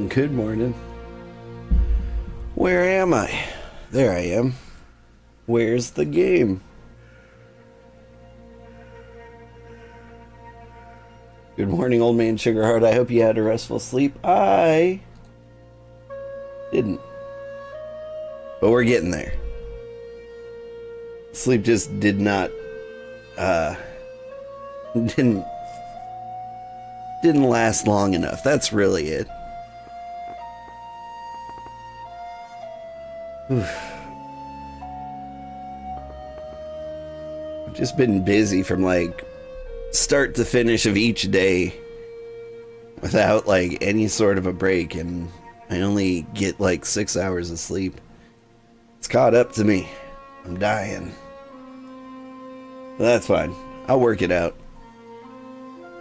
Good morning. Where am I? There I am. Where's the game? Good morning, old man Sugarheart. I hope you had a restful sleep. I didn't. But we're getting there. Sleep just did not, didn't last long enough. That's really it. I've just been busy from like start to finish of each day without like any sort of a break, and I only get like 6 hours of sleep. It's caught up to me. I'm dying. But that's fine. I'll work it out.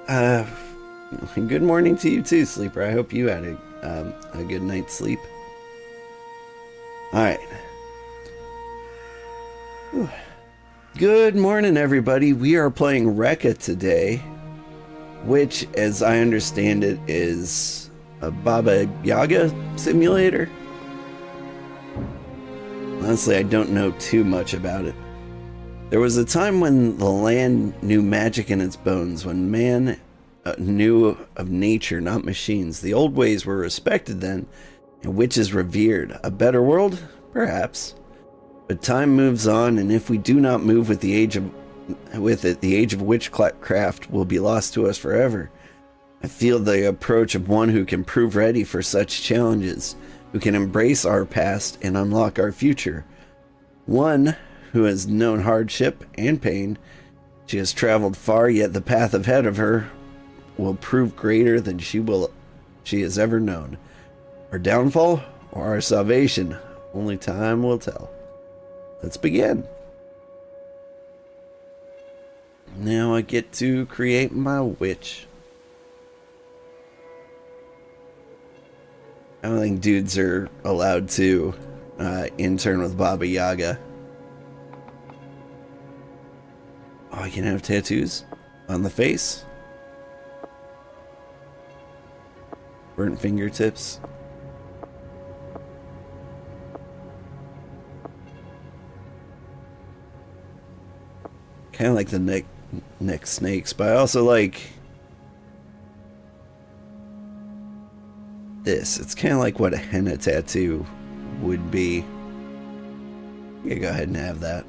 Good morning to you too, sleeper. I hope you had a good night's sleep. Alright. Good morning, everybody. We are playing REKA today, which, as I understand it, is a Baba Yaga simulator. Honestly, I don't know too much about it. There was a time when the land knew magic in its bones, when man knew of nature, not machines. The old ways were respected then, and witches revered. A better world? Perhaps. But time moves on, and if we do not move with the age of witchcraft will be lost to us forever. I feel the approach of one who can prove ready for such challenges, who can embrace our past and unlock our future. One who has known hardship and pain. She has traveled far, yet the path ahead of her will prove greater than she has ever known. Our downfall or our salvation, only time will tell. Let's begin. Now I get to create my witch. I don't think dudes are allowed to intern with Baba Yaga. Oh, I can have tattoos on the face. Burnt fingertips. Kind of like the neck snakes, but I also like this. It's kind of like what a henna tattoo would be. Yeah, go ahead and have that.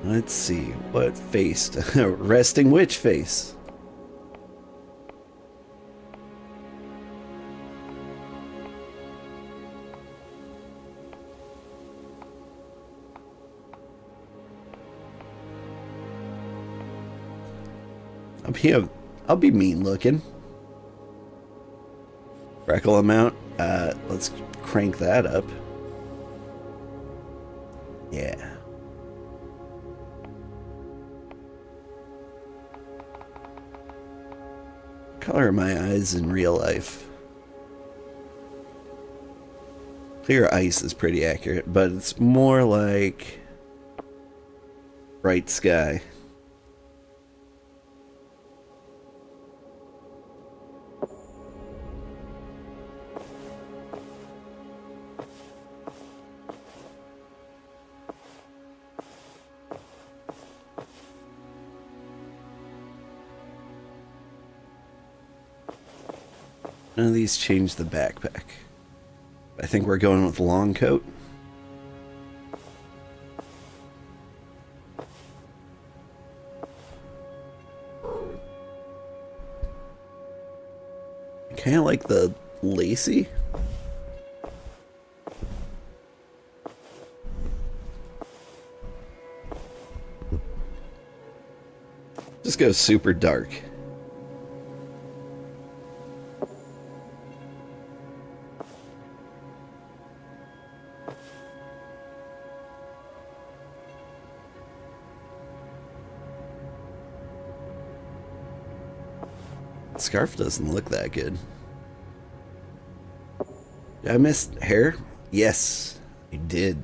Let's see, what face? Resting witch face. I'll be mean looking. Freckle amount. Let's crank that up. Yeah. Color of my eyes in real life. Clear ice is pretty accurate, but it's more like bright sky. None of these change the backpack. I think we're going with long coat. Kind of like the lacy. Just go super dark. Scarf doesn't look that good. Did I miss hair? Yes, I did.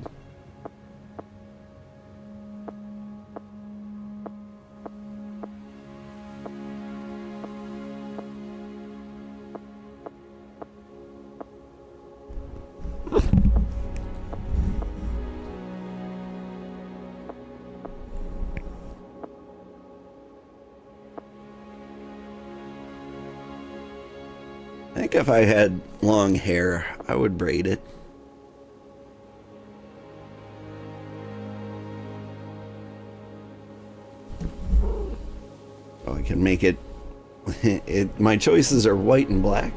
think if I had long hair, I would braid it. Oh, I can make it, my choices are white and black.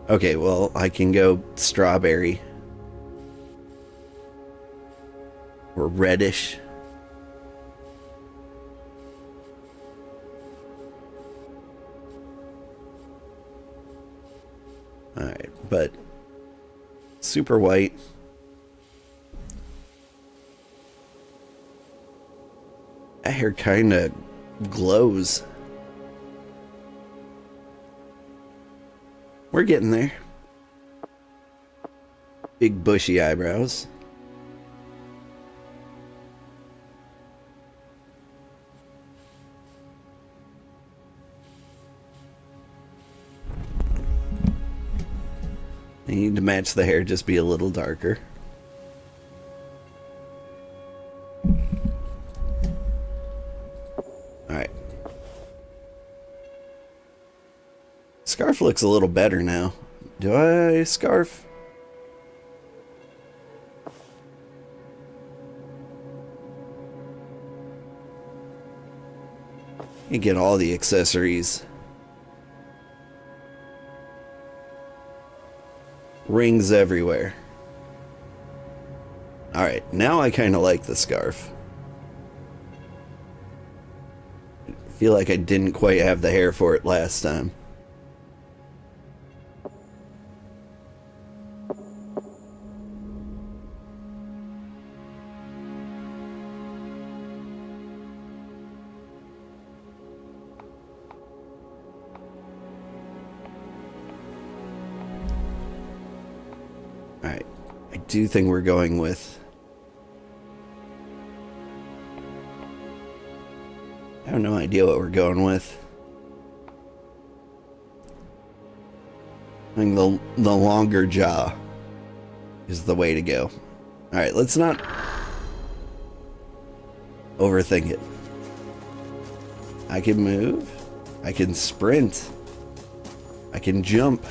Okay, well, I can go strawberry. Or reddish. Alright, but super white. That hair kind of glows. We're getting there. Big bushy eyebrows. I need to match the hair, just be a little darker. Alright. Scarf looks a little better now. Do I scarf? You get all the accessories. Rings everywhere. Alright, now I kind of like the scarf. I feel like I didn't quite have the hair for it last time. Alright, I do think we're going with... I have no idea what we're going with. I think the longer jaw is the way to go. Alright, let's not overthink it. I can move. I can sprint. I can jump.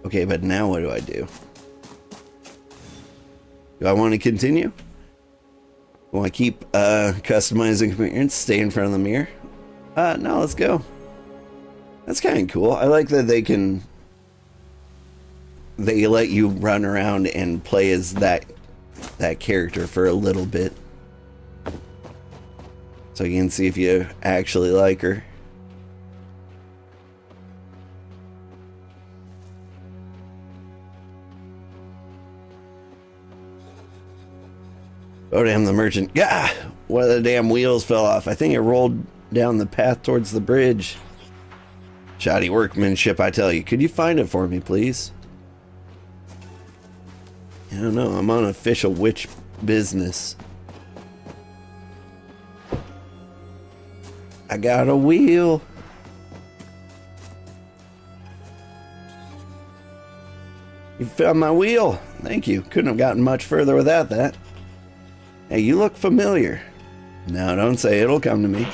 Okay, but now what do I do? Do I want to continue? Want to keep customizing appearance, stay in front of the mirror? No, let's go. That's kind of cool. I like that they let you run around and play as that character for a little bit. So you can see if you actually like her. Oh damn, the merchant. Yeah! One of the damn wheels fell off. I think it rolled down the path towards the bridge. Shoddy workmanship, I tell you. Could you find it for me, please? I don't know. I'm on official witch business. I got a wheel. You found my wheel. Thank you. Couldn't have gotten much further without that. Hey, you look familiar. No, don't say it. It'll come to me.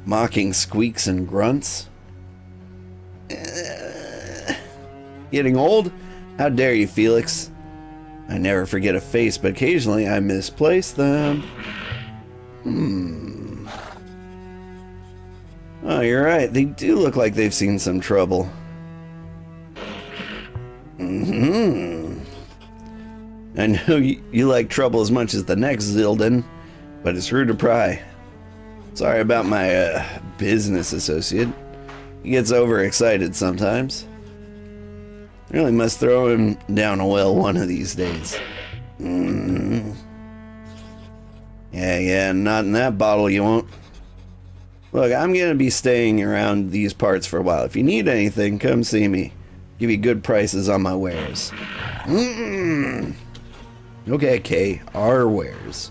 Mocking squeaks and grunts. Getting old? How dare you, Felix? I never forget a face, but occasionally I misplace them. Oh, you're right. They do look like they've seen some trouble. I know you like trouble as much as the next Zildin, but it's rude to pry. Sorry about my business associate. He gets overexcited sometimes. Really must throw him down a well one of these days. Yeah, not in that bottle you won't. Look, I'm gonna be staying around these parts for a while. If you need anything, come see me. Give you good prices on my wares. Okay, our wares.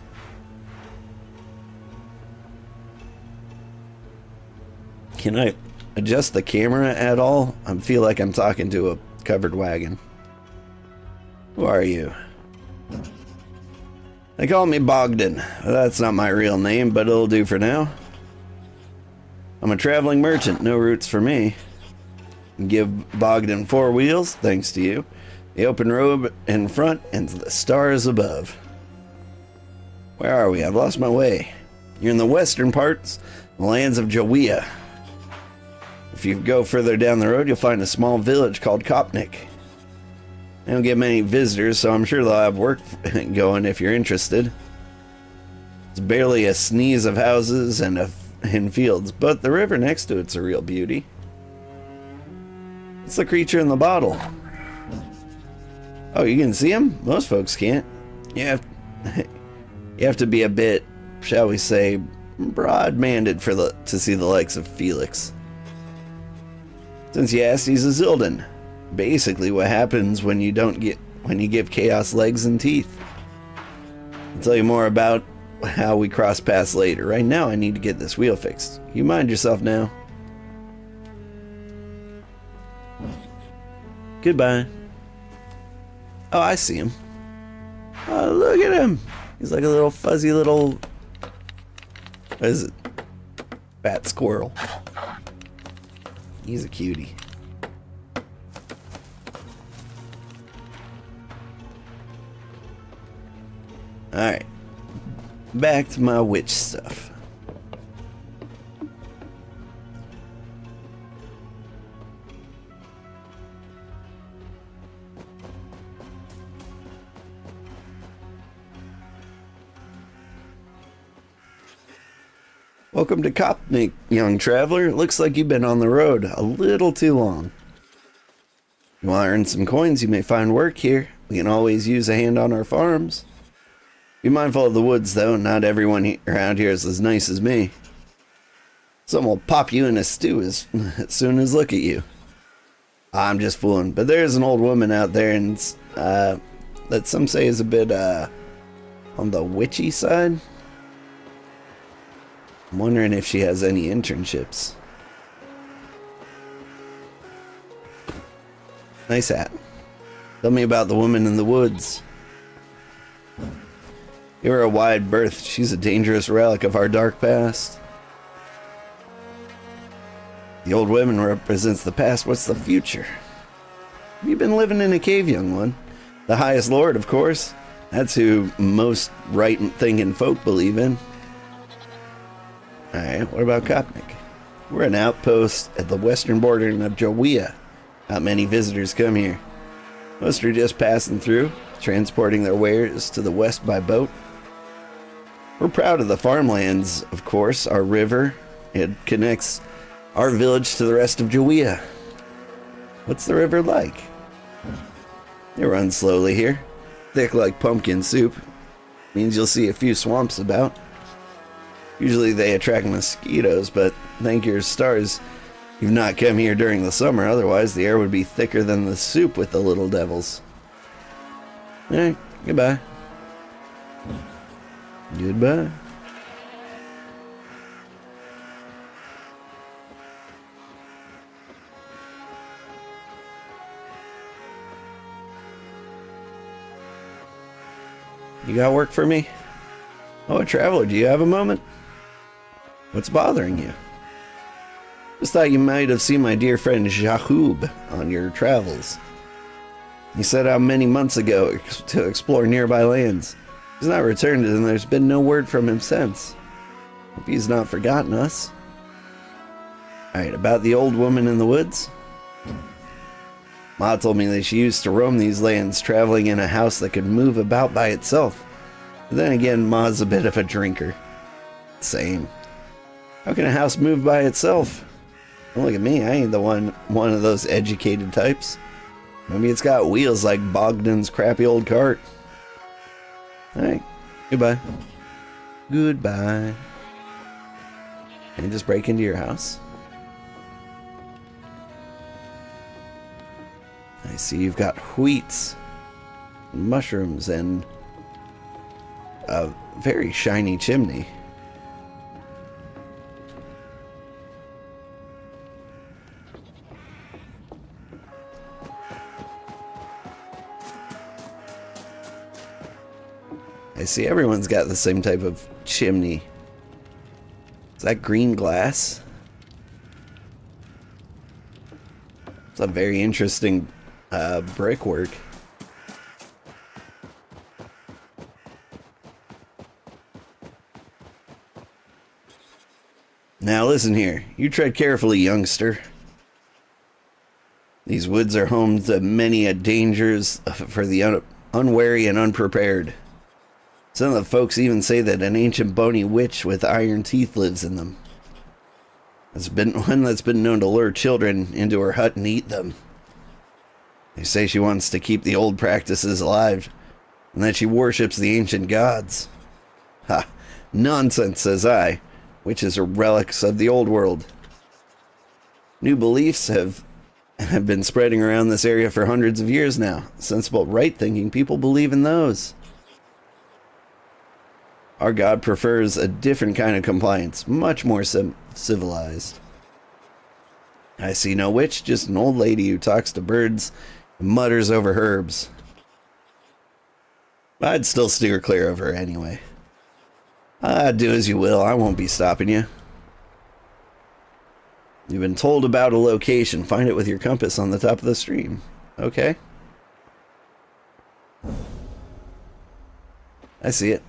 Can I adjust the camera at all, I feel like I'm talking to a covered wagon. Who are you? They call me Bogdan. That's not my real name, but it'll do for now. I'm a traveling merchant, no roots for me. Give Bogdan 4 wheels, thanks to you. The open road in front and the stars above. Where are we? I've lost my way. You're in the western parts, the lands of Jawea. If you go further down the road, you'll find a small village called Kopnik. They don't get many visitors, so I'm sure they'll have work going if you're interested. It's barely a sneeze of houses and fields, but the river next to it's a real beauty. It's the creature in the bottle. Oh, you can see him? Most folks can't. You have to be a bit, shall we say, broad-minded to see the likes of Felix. Since you asked, he's a Zildan. Basically what happens when you give chaos legs and teeth. I'll tell you more about how we cross paths later. Right now I need to get this wheel fixed. You mind yourself now. Goodbye. Oh, I see him. Oh, look at him. He's like a little fuzzy little... What is it? Fat squirrel. He's a cutie. Alright. Back to my witch stuff. Welcome to Kopnik, young traveler. It looks like you've been on the road a little too long. You want to earn some coins, you may find work here. We can always use a hand on our farms. Be mindful of the woods, though. Not everyone around here is as nice as me. Some will pop you in a stew as soon as look at you. I'm just fooling. But there's an old woman out there and that some say is a bit on the witchy side. I'm wondering if she has any internships. Nice hat. Tell me about the woman in the woods. Give her a wide berth. She's a dangerous relic of our dark past. The old woman represents the past. What's the future? Have you been living in a cave, young one? The highest lord, of course. That's who most right-thinking folk believe in. Alright, what about Kopnik? We're an outpost at the western border of Jawea. Not many visitors come here. Most are just passing through, transporting their wares to the west by boat. We're proud of the farmlands, of course, our river. It connects our village to the rest of Jawea. What's the river like? It runs slowly here, thick like pumpkin soup. Means you'll see a few swamps about. Usually they attract mosquitoes, but thank your stars you've not come here during the summer. Otherwise, the air would be thicker than the soup with the little devils. Alright, goodbye. Goodbye. You got work for me? Oh, a traveler, do you have a moment? What's bothering you? Just thought you might have seen my dear friend Jahub on your travels. He set out many months ago to explore nearby lands. He's not returned and there's been no word from him since. Hope he's not forgotten us. Alright, about the old woman in the woods. Ma told me that she used to roam these lands, traveling in a house that could move about by itself. But then again, Ma's a bit of a drinker. Same. How can a house move by itself? Don't look at me, I ain't the one of those educated types. Maybe it's got wheels like Bogdan's crappy old cart. Alright, goodbye. Goodbye. Can I just break into your house? I see you've got wheats, mushrooms, and a very shiny chimney. I see everyone's got the same type of chimney. Is that green glass? It's a very interesting brickwork. Now listen here. You tread carefully, youngster. These woods are home to many dangers for the unwary and unprepared. Some of the folks even say that an ancient bony witch with iron teeth lives in them. It's been one that's been known to lure children into her hut and eat them. They say she wants to keep the old practices alive, and that she worships the ancient gods. Ha! Nonsense, says I. Witches are relics of the old world. New beliefs have been spreading around this area for hundreds of years now. Sensible, right-thinking people believe in those. Our God prefers a different kind of compliance, much more civilized. I see no witch, just an old lady who talks to birds and mutters over herbs. I'd still steer clear of her anyway. Do as you will, I won't be stopping you. You've been told about a location. Find it with your compass on the top of the stream. Okay. I see it.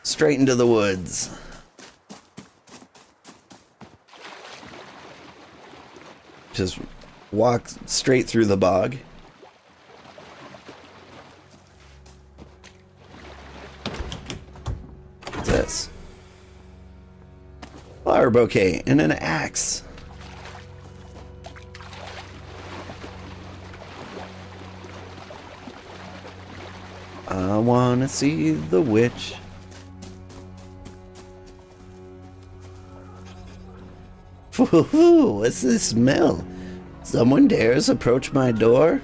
Straight into the woods. Just walk straight through the bog. What's this? Flower bouquet and an axe. I wanna see the witch. What's this smell? Someone dares approach my door?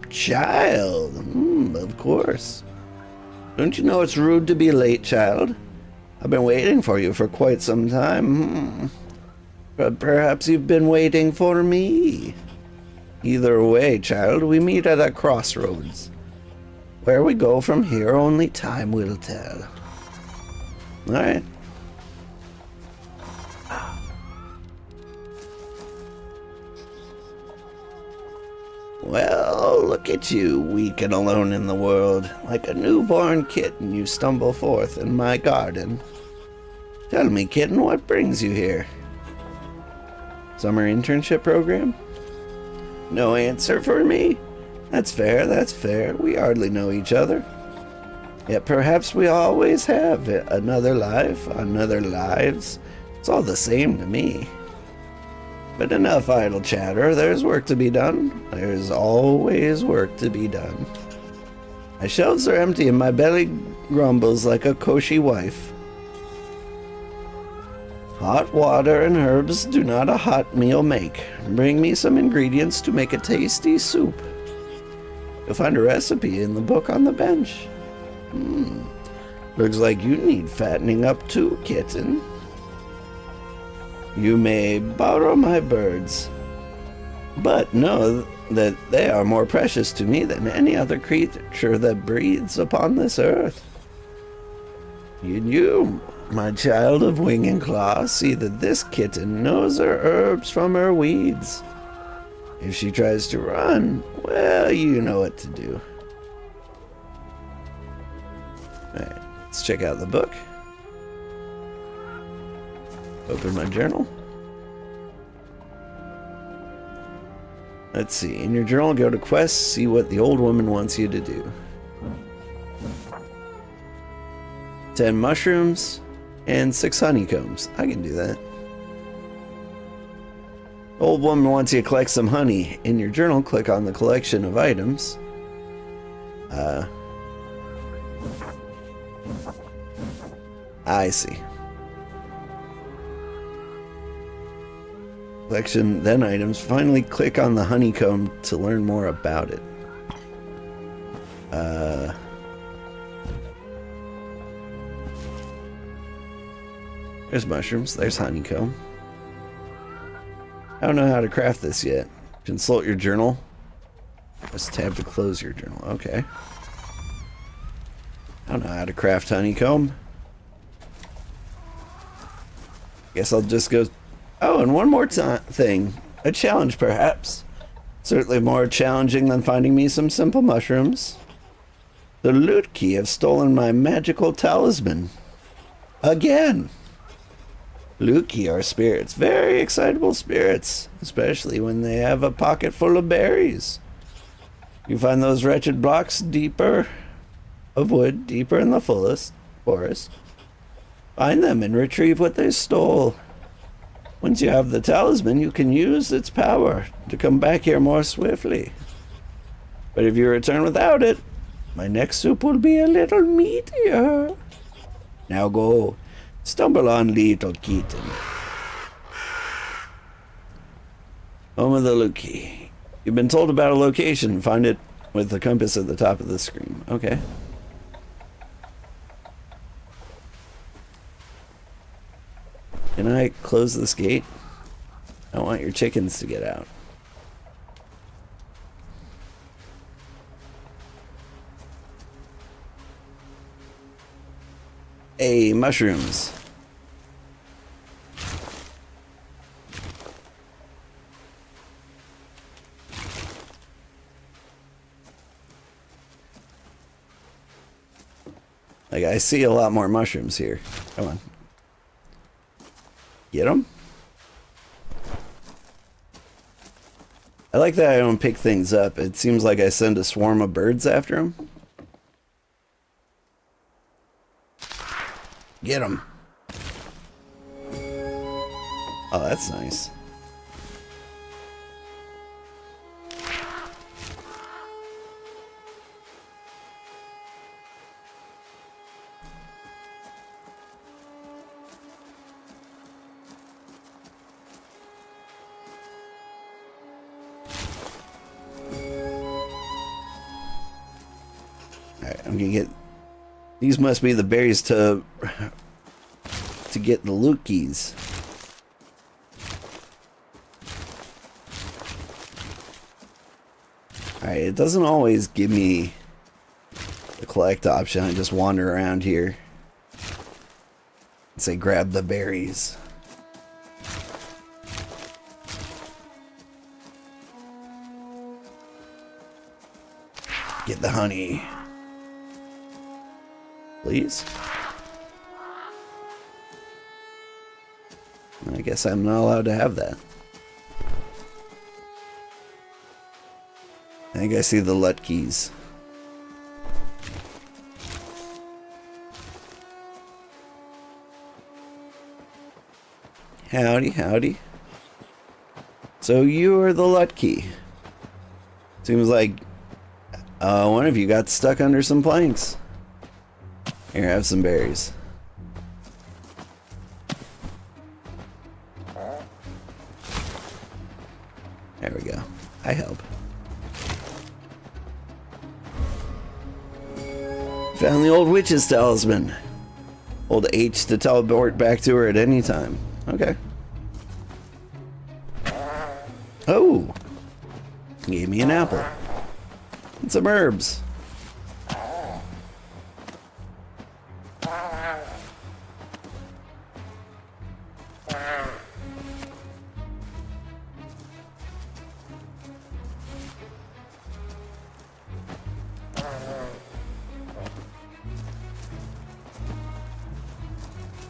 Child. Of course. Don't you know it's rude to be late, child? I've been waiting for you for quite some time. But perhaps you've been waiting for me. Either way, child, we meet at a crossroads. Where we go from here, only time will tell. Alright. Well, look at you, weak and alone in the world. Like a newborn kitten, you stumble forth in my garden. Tell me, kitten, what brings you here? Summer internship program? No answer for me? That's fair, that's fair. We hardly know each other. Yet perhaps we always have another life, another lives. It's all the same to me. But enough idle chatter. There's work to be done. There's always work to be done. My shelves are empty and my belly grumbles like a koshy wife. Hot water and herbs do not a hot meal make. Bring me some ingredients to make a tasty soup. You'll find a recipe in the book on the bench. Looks like you need fattening up too, kitten. You may borrow my birds, but know that they are more precious to me than any other creature that breathes upon this earth. You, my child of wing and claw, see that this kitten knows her herbs from her weeds. If she tries to run, well, you know what to do. Alright, let's check out the book. Open my journal. Let's see. In your journal, go to quests, see what the old woman wants you to do. 10 mushrooms and 6 honeycombs. I can do that. The old woman wants you to collect some honey. In your journal, click on the collection of items. I see. Collection, then items. Finally, click on the honeycomb to learn more about it. There's mushrooms. There's honeycomb. I don't know how to craft this yet. Consult your journal Press tab to close your journal. Okay. I don't know how to craft honeycomb. Guess I'll just go... Oh, and one more thing. A challenge, perhaps. Certainly more challenging than finding me some simple mushrooms. The loot key have stolen my magical talisman. Again. Loot key are spirits. Very excitable spirits. Especially when they have a pocket full of berries. You find those wretched blocks deeper of wood, deeper in the forest. Find them and retrieve what they stole. Once you have the talisman, you can use its power to come back here more swiftly. But if you return without it, my next soup will be a little meatier. Now go, stumble on little kitten. Home of the Luki. You've been told about a location. Find it with the compass at the top of the screen. Okay. Can I close this gate? I want your chickens to get out. Hey, mushrooms. Like, I see a lot more mushrooms here. Come on. Get them? I like that I don't pick things up. It seems like I send a swarm of birds after them. Get them. Oh, that's nice. Alright, I'm gonna get... These must be the berries to get the loot keys. Alright, it doesn't always give me the collect option. I just wander around here and say grab the berries. Get the honey. Please? I guess I'm not allowed to have that. I think I see the LUT keys. Howdy, howdy. So you are the LUT key. Seems like one of you got stuck under some planks. Here, have some berries. There we go. I help. Found the old witch's talisman. Hold H to teleport back to her at any time. Okay. Oh! Gave me an apple. And some herbs.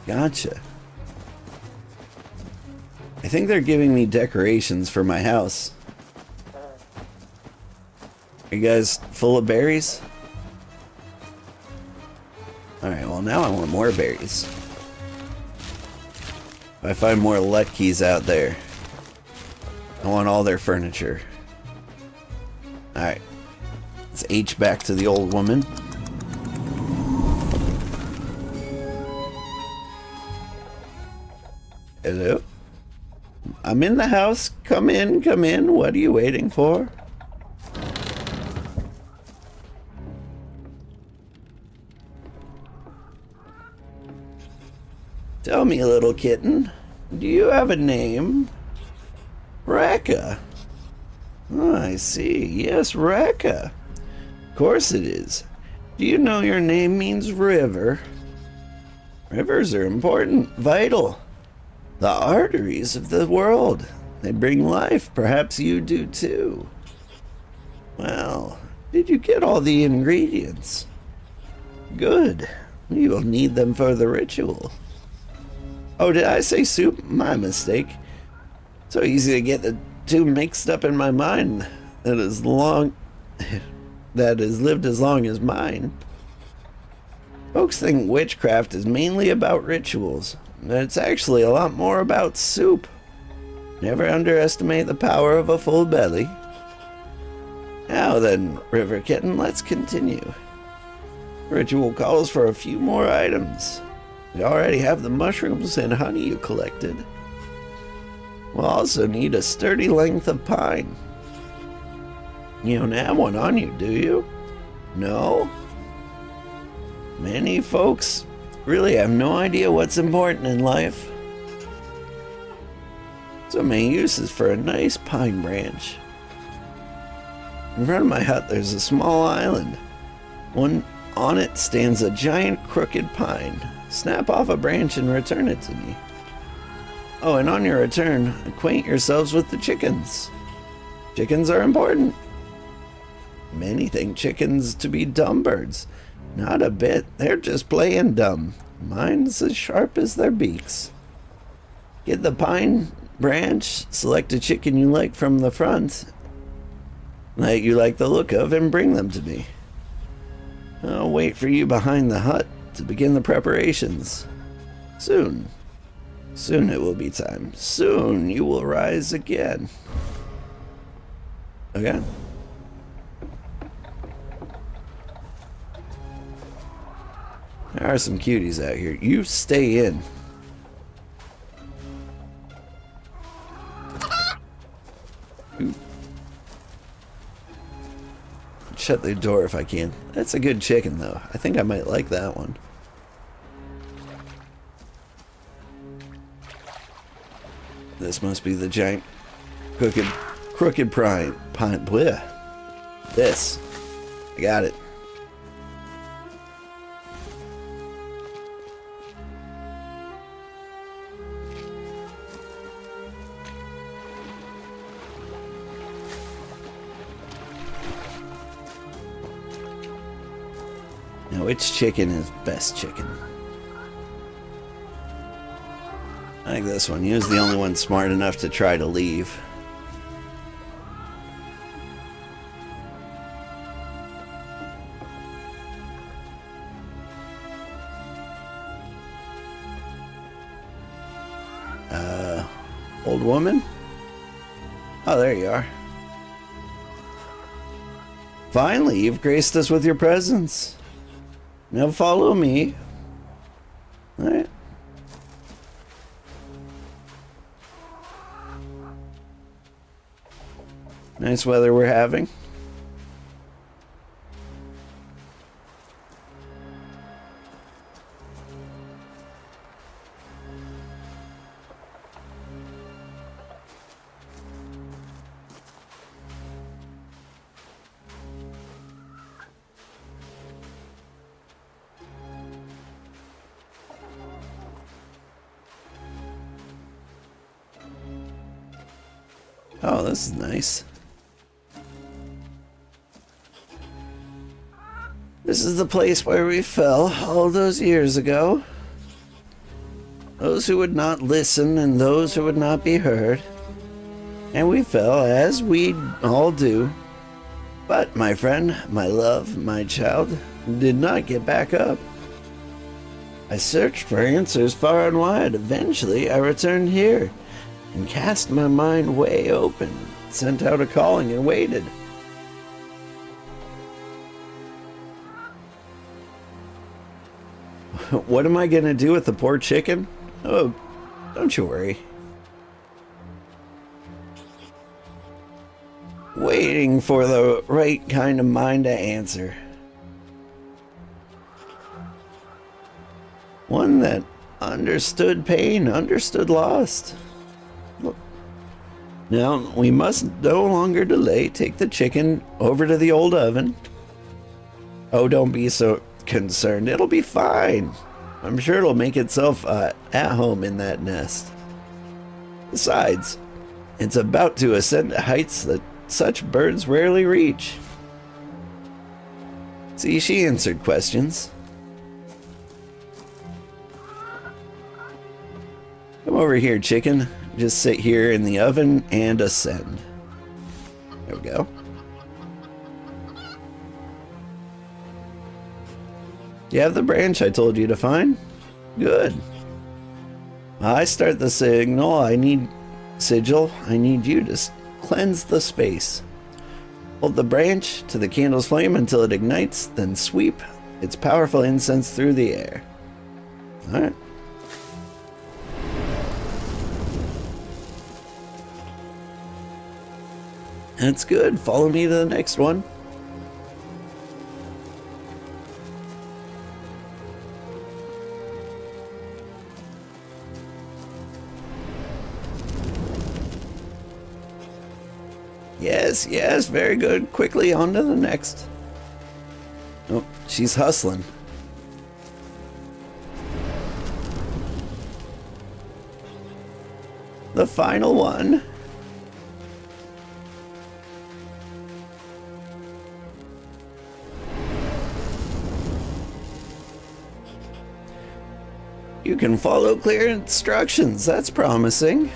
Gotcha. I think they're giving me decorations for my house. Are you guys full of berries? Alright, well now I want more berries. If I find more LUT keys out there, I want all their furniture. Alright. Let's H back to the old woman. Hello? I'm in the house. Come in, come in. What are you waiting for? Tell me, little kitten, do you have a name? REKA. Oh, I see. Yes, REKA. Of course it is. Do you know your name means river? Rivers are important, vital. The arteries of the world. They bring life. Perhaps you do too. Well, did you get all the ingredients? Good. You will need them for the ritual. Oh, did I say soup? My mistake. So easy to get the two mixed up in my mind that has lived as long as mine. Folks think witchcraft is mainly about rituals, but it's actually a lot more about soup. Never underestimate the power of a full belly. Now then, River Kitten, let's continue. Ritual calls for a few more items. We already have the mushrooms and honey you collected. We'll also need a sturdy length of pine. You don't have one on you, do you? No? Many folks really have no idea what's important in life. So many uses for a nice pine branch. In front of my hut there's a small island. On it stands a giant crooked pine. Snap off a branch and return it to me. Oh, and on your return, acquaint yourselves with the chickens. Chickens are important. Many think chickens to be dumb birds. Not a bit. They're just plain dumb. Mine's as sharp as their beaks. Get the pine branch, select a chicken you like from the front, that you like the look of, and bring them to me. I'll wait for you behind the hut to begin the preparations. Soon it will be time. Soon you will rise again. Okay. There are some cuties out here. You stay in. Ooh. Shut the door if I can. That's a good chicken, though. I think I might like that one. This must be the giant crooked pine. Bleh. This. I got it. Now, which chicken is best chicken? I think this one. He was the only one smart enough to try to leave. Old woman? Oh, there you are. Finally, you've graced us with your presence. Now follow me. All right. Nice weather we're having. Oh, this is nice. This is the place where we fell all those years ago. Those who would not listen and those who would not be heard. And we fell, as we all do. But, my friend, my love, my child, did not get back up. I searched for answers far and wide. Eventually, I returned here and cast my mind way open, sent out a calling and waited. What am I gonna do with the poor chicken? Oh, don't you worry. Waiting for the right kind of mind to answer. One that understood pain, understood loss. Now, we must no longer delay. Take the chicken over to the old oven. Oh, don't be so concerned. It'll be fine. I'm sure it'll make itself at home in that nest. Besides, it's about to ascend to heights that such birds rarely reach. See, she answered questions. Come over here, chicken. Just sit here in the oven and ascend. There we go. You have the branch I told you to find? Good. I start the sigil. I need you to cleanse the space. Hold the branch to the candle's flame until it ignites, then sweep its powerful incense through the air. Alright. That's good. Follow me to the next one. Yes, yes, very good. Quickly on to the next. Oh, she's hustling. The final one. You can follow clear instructions. That's promising.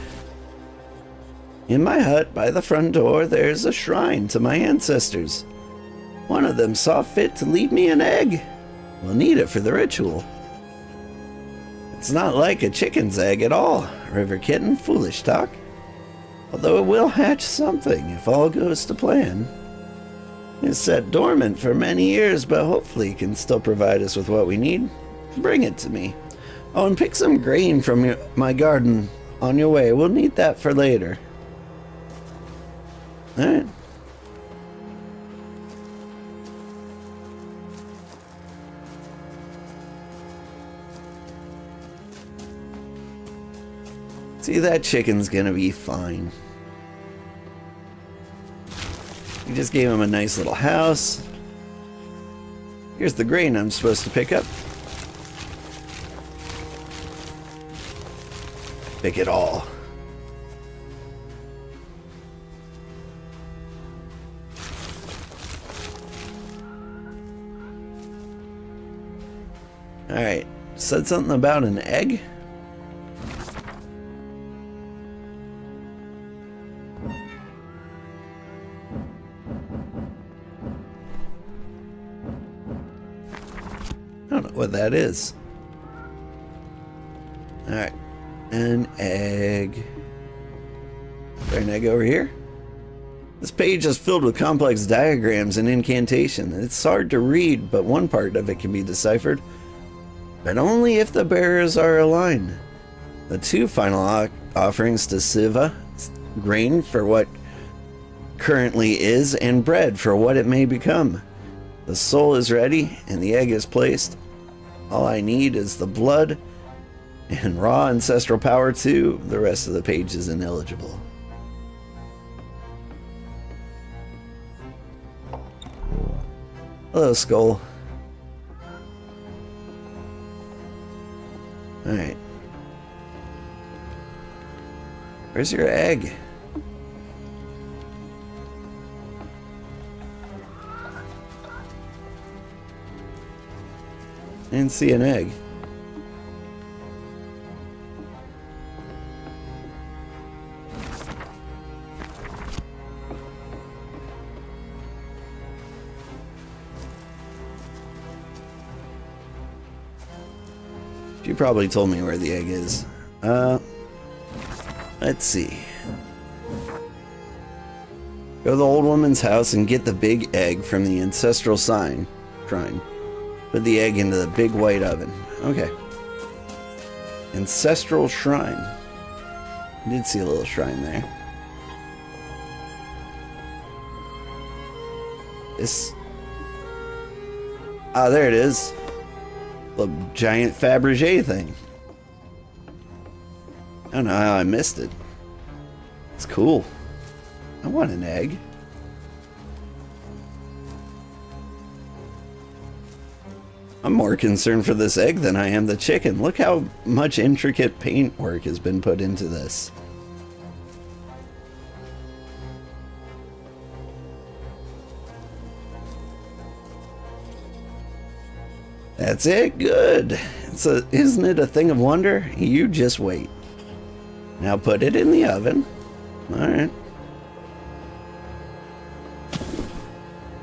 In my hut by the front door, there's a shrine to my ancestors. One of them saw fit to leave me an egg. We'll need it for the ritual. It's not like a chicken's egg at all, River Kitten. Foolish talk. Although it will hatch something if all goes to plan. It's sat dormant for many years, but hopefully can still provide us with what we need. Bring it to me. Oh, and pick some grain from my garden on your way. We'll need that for later. Alright. See, that chicken's gonna be fine. You just gave him a nice little house. Here's the grain I'm supposed to pick up. Pick it all. Alright, said something about an egg? I don't know what that is. Alright, an egg. Is there an egg over here? This page is filled with complex diagrams and incantation. It's hard to read, but one part of it can be deciphered. But only if the bearers are aligned. The two final offerings to Siva, grain for what currently is, and bread for what it may become. The soul is ready, and the egg is placed. All I need is the blood and raw ancestral power too. The rest of the page is ineligible. Hello, Skull. Alright. Where's your egg? I didn't see an egg. She probably told me where the egg is. Let's see. Go to the old woman's house and get the big egg from the ancestral shrine. Put the egg into the big white oven. Okay. Ancestral shrine. I did see a little shrine there. This... Ah, there it is. The giant Fabergé thing. I don't know how I missed it. It's cool. I want an egg. I'm more concerned for this egg than I am the chicken. Look how much intricate paint work has been put into this. That's it? Good. Isn't it a thing of wonder? You just wait. Now put it in the oven. Alright.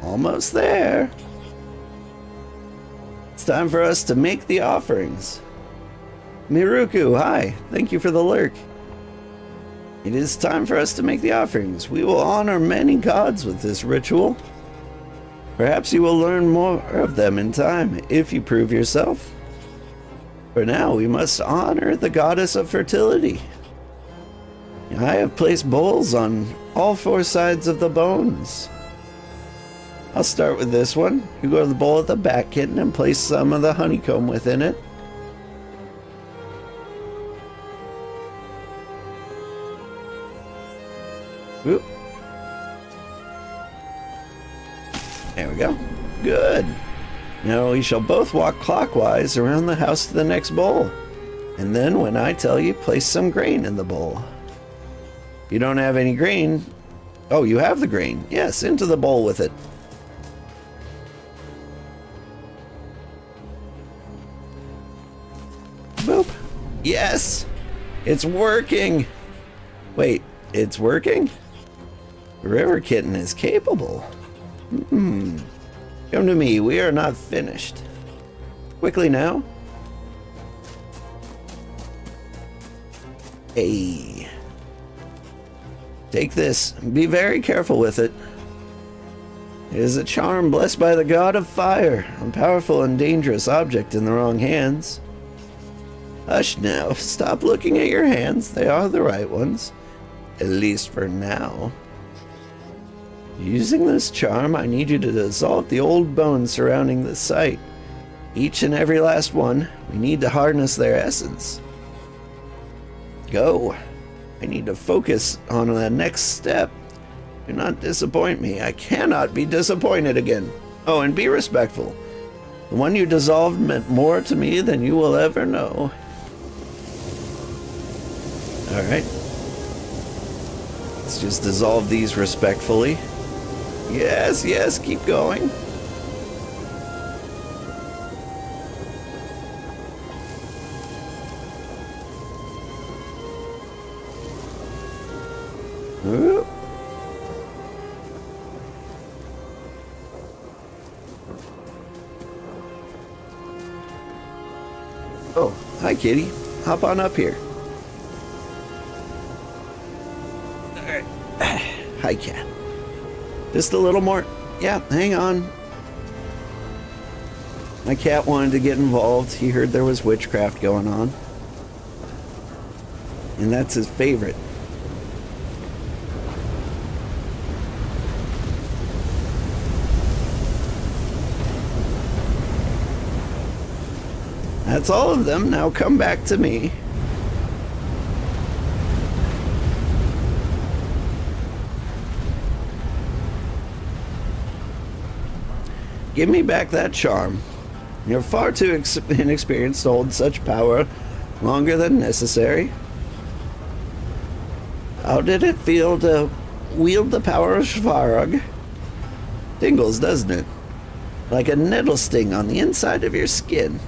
Almost there. It's time for us to make the offerings. Miruku, hi. Thank you for the lurk. It is time for us to make the offerings. We will honor many gods with this ritual. Perhaps you will learn more of them in time, if you prove yourself. For now, we must honor the goddess of fertility. I have placed bowls on all 4 sides of the bones. I'll start with this one. You go to the bowl at the back, kitten, and place some of the honeycomb within it. Oop. There we go. Good. Now we shall both walk clockwise around the house to the next bowl. And then when I tell you, place some grain in the bowl. If you don't have any grain... Oh, you have the grain. Yes, into the bowl with it. Boop. Yes! It's working! Wait, it's working? The river kitten is capable. Come to me, we are not finished. Quickly now. Hey. Take this. Be very careful with it. It is a charm blessed by the god of fire, a powerful and dangerous object in the wrong hands. Hush now. Stop looking at your hands. They are the right ones. At least for now. Using this charm, I need you to dissolve the old bones surrounding the site. Each and every last one, we need to harness their essence. Go. I need to focus on the next step. Do not disappoint me. I cannot be disappointed again. Oh, and be respectful. The one you dissolved meant more to me than you will ever know. Alright. Let's just dissolve these respectfully. Yes, yes, keep going. Ooh. Oh, hi kitty. Hop on up here. Alright. Hi cat. Just a little more. Yeah, hang on. My cat wanted to get involved. He heard there was witchcraft going on. And that's his favorite. That's all of them. Now come back to me. Give me back that charm. You're far too inexperienced to hold such power longer than necessary. How did it feel to wield the power of Svarog? Tingles, doesn't it? Like a nettle sting on the inside of your skin.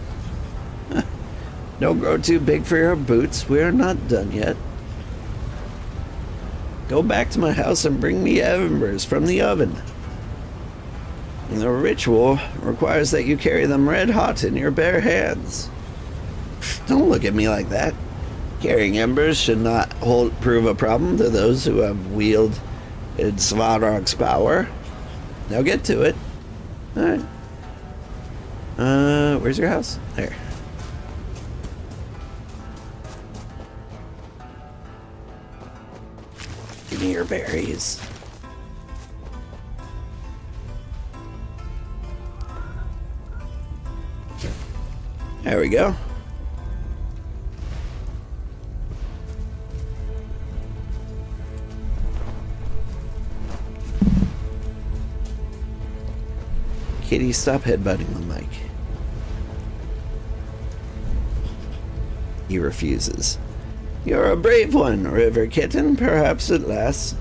Don't grow too big for your boots. We're not done yet. Go back to my house and bring me embers from the oven. And the ritual requires that you carry them red hot in your bare hands. Don't look at me like that. Carrying embers should not prove a problem to those who have wielded Svarog's power. Now get to it. Alright. Where's your house? There. Give me your berries. There we go. Kitty, stop headbutting the mic. He refuses. You're a brave one, River Kitten. Perhaps it lasts.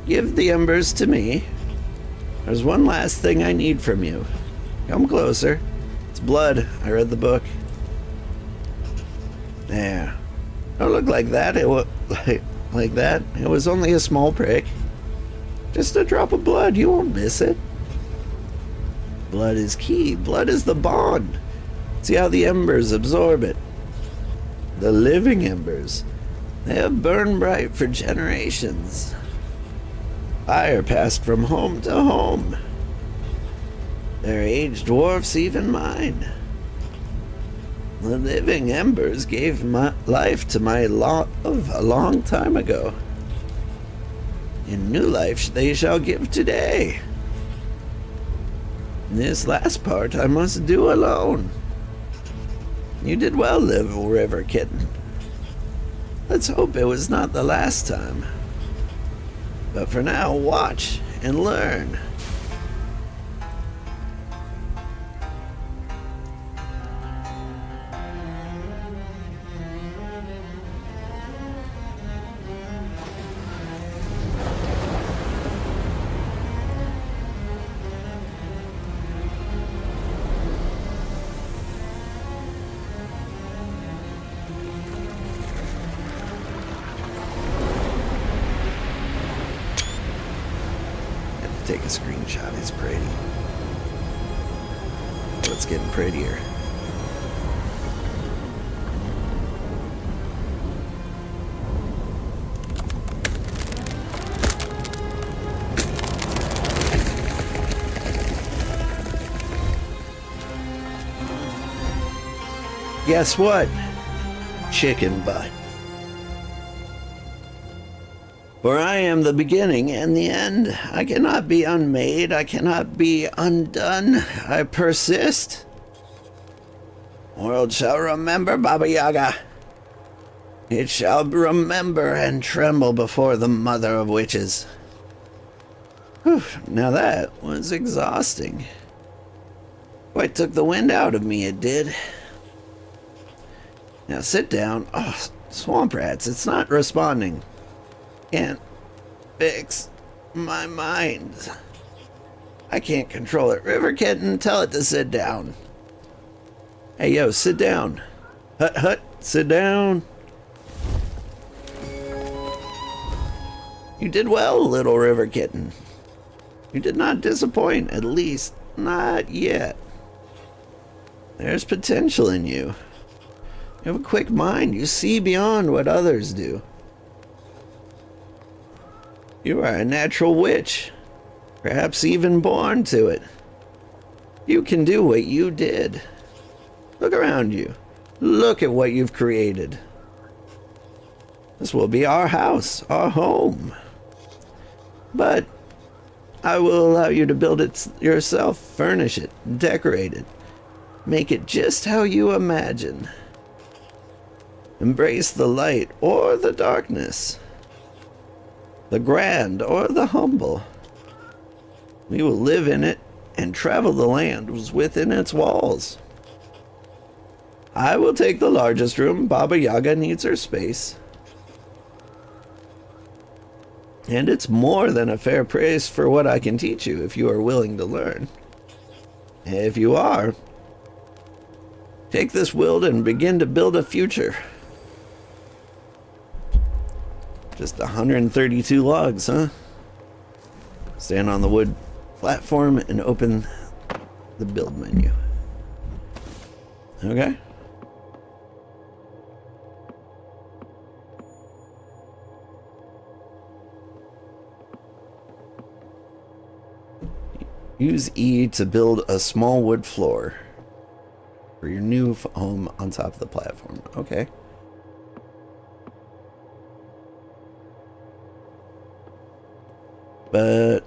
Give the embers to me. There's one last thing I need from you. Come closer. It's blood. I read the book. There. Don't look like that. It was like that. It was only a small prick. Just a drop of blood. You won't miss it. Blood is key. Blood is the bond. See how the embers absorb it. The living embers. They have burned bright for generations. Fire passed from home to home. Their age dwarfs even mine. The living embers gave my life to my love a long time ago. In new life they shall give today. This last part I must do alone. You did well, little River Kitten. Let's hope it was not the last time. But for now, watch and learn. Take a screenshot. It's pretty. It's getting prettier. Guess what? Chicken butt. For I am the beginning and the end. I cannot be unmade. I cannot be undone. I persist. World shall remember Baba Yaga. It shall remember and tremble before the mother of witches. Whew, now that was exhausting. Quite took the wind out of me, it did. Now sit down. Oh, swamp rats, it's not responding. Can't fix my mind. I can't control it. River Kitten, tell it to sit down. Hey, yo, sit down. Hut, hut, sit down. You did well, little River Kitten. You did not disappoint, at least not yet. There's potential in you. You have a quick mind. You see beyond what others do. You are a natural witch, perhaps even born to it. You can do what you did. Look around you. Look at what you've created. This will be our house, our home. But I will allow you to build it yourself, furnish it, decorate it, make it just how you imagine. Embrace the light or the darkness, the grand or the humble. We will live in it and travel the land within its walls. I will take the largest room. Baba Yaga needs her space. And it's more than a fair price for what I can teach you if you are willing to learn. If you are, take this wood and begin to build a future. Just 132 logs, huh? Stand on the wood platform and open the build menu. Okay. Use E to build a small wood floor for your new home on top of the platform. Okay. But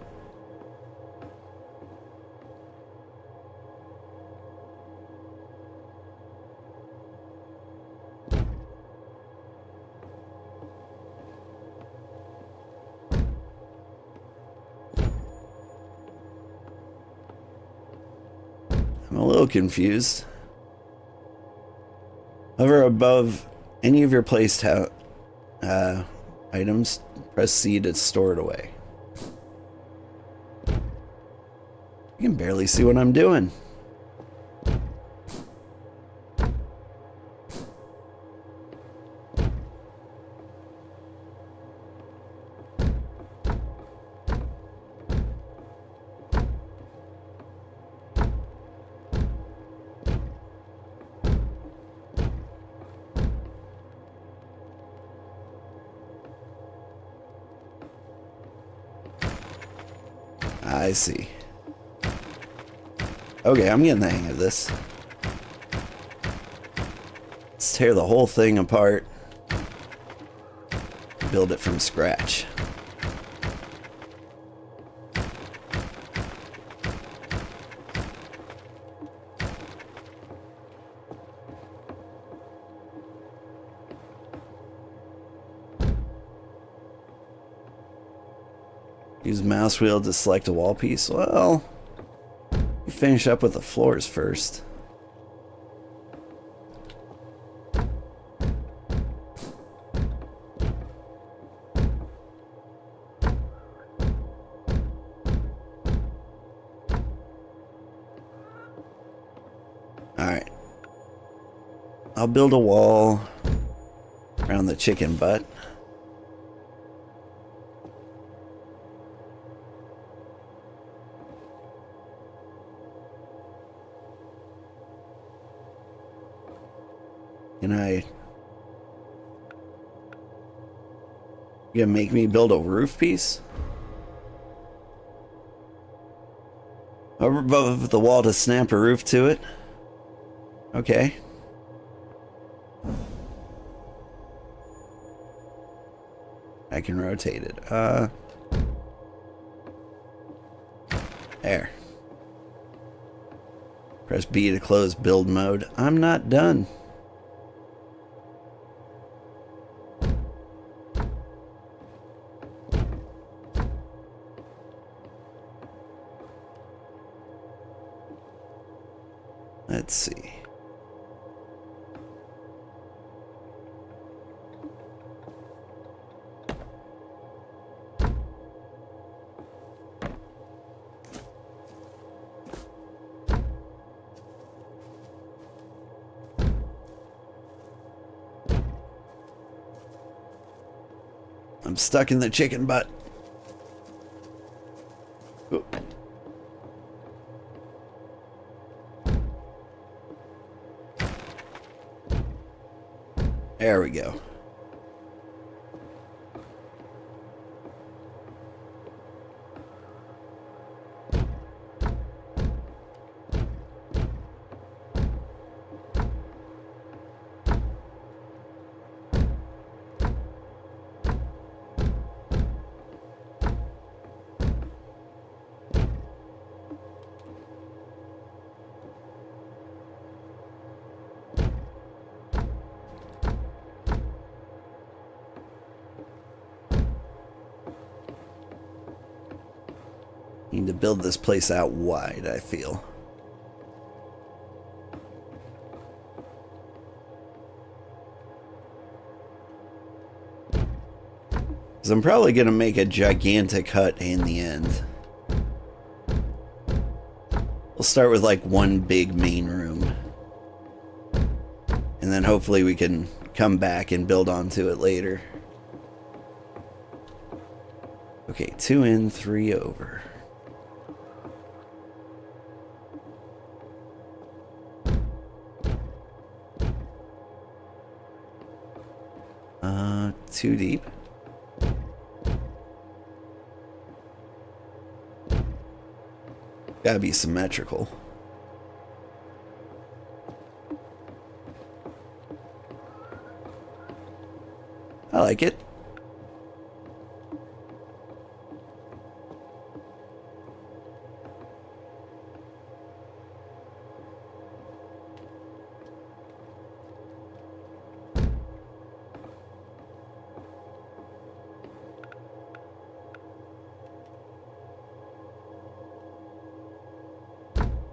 I'm a little confused. Hover above any of your placed items, press C to store it away. You can barely see what I'm doing. I see. Okay, I'm getting the hang of this. Let's tear the whole thing apart. Build it from scratch. Use mouse wheel to select a wall piece. Well, you finish up with the floors first. Alright. I'll build a wall around the chicken butt. Can I... You gonna make me build a roof piece? Over above the wall to snap a roof to it? Okay. I can rotate it. There. Press B to close build mode. I'm not done. Let's see. I'm stuck in the chicken butt. Ooh. There we go. Need to build this place out wide, I feel. Because I'm probably going to make a gigantic hut in the end. We'll start with like one big main room. And then hopefully we can come back and build onto it later. Okay, 2 in, 3 over. Too deep. Gotta be symmetrical. I like it.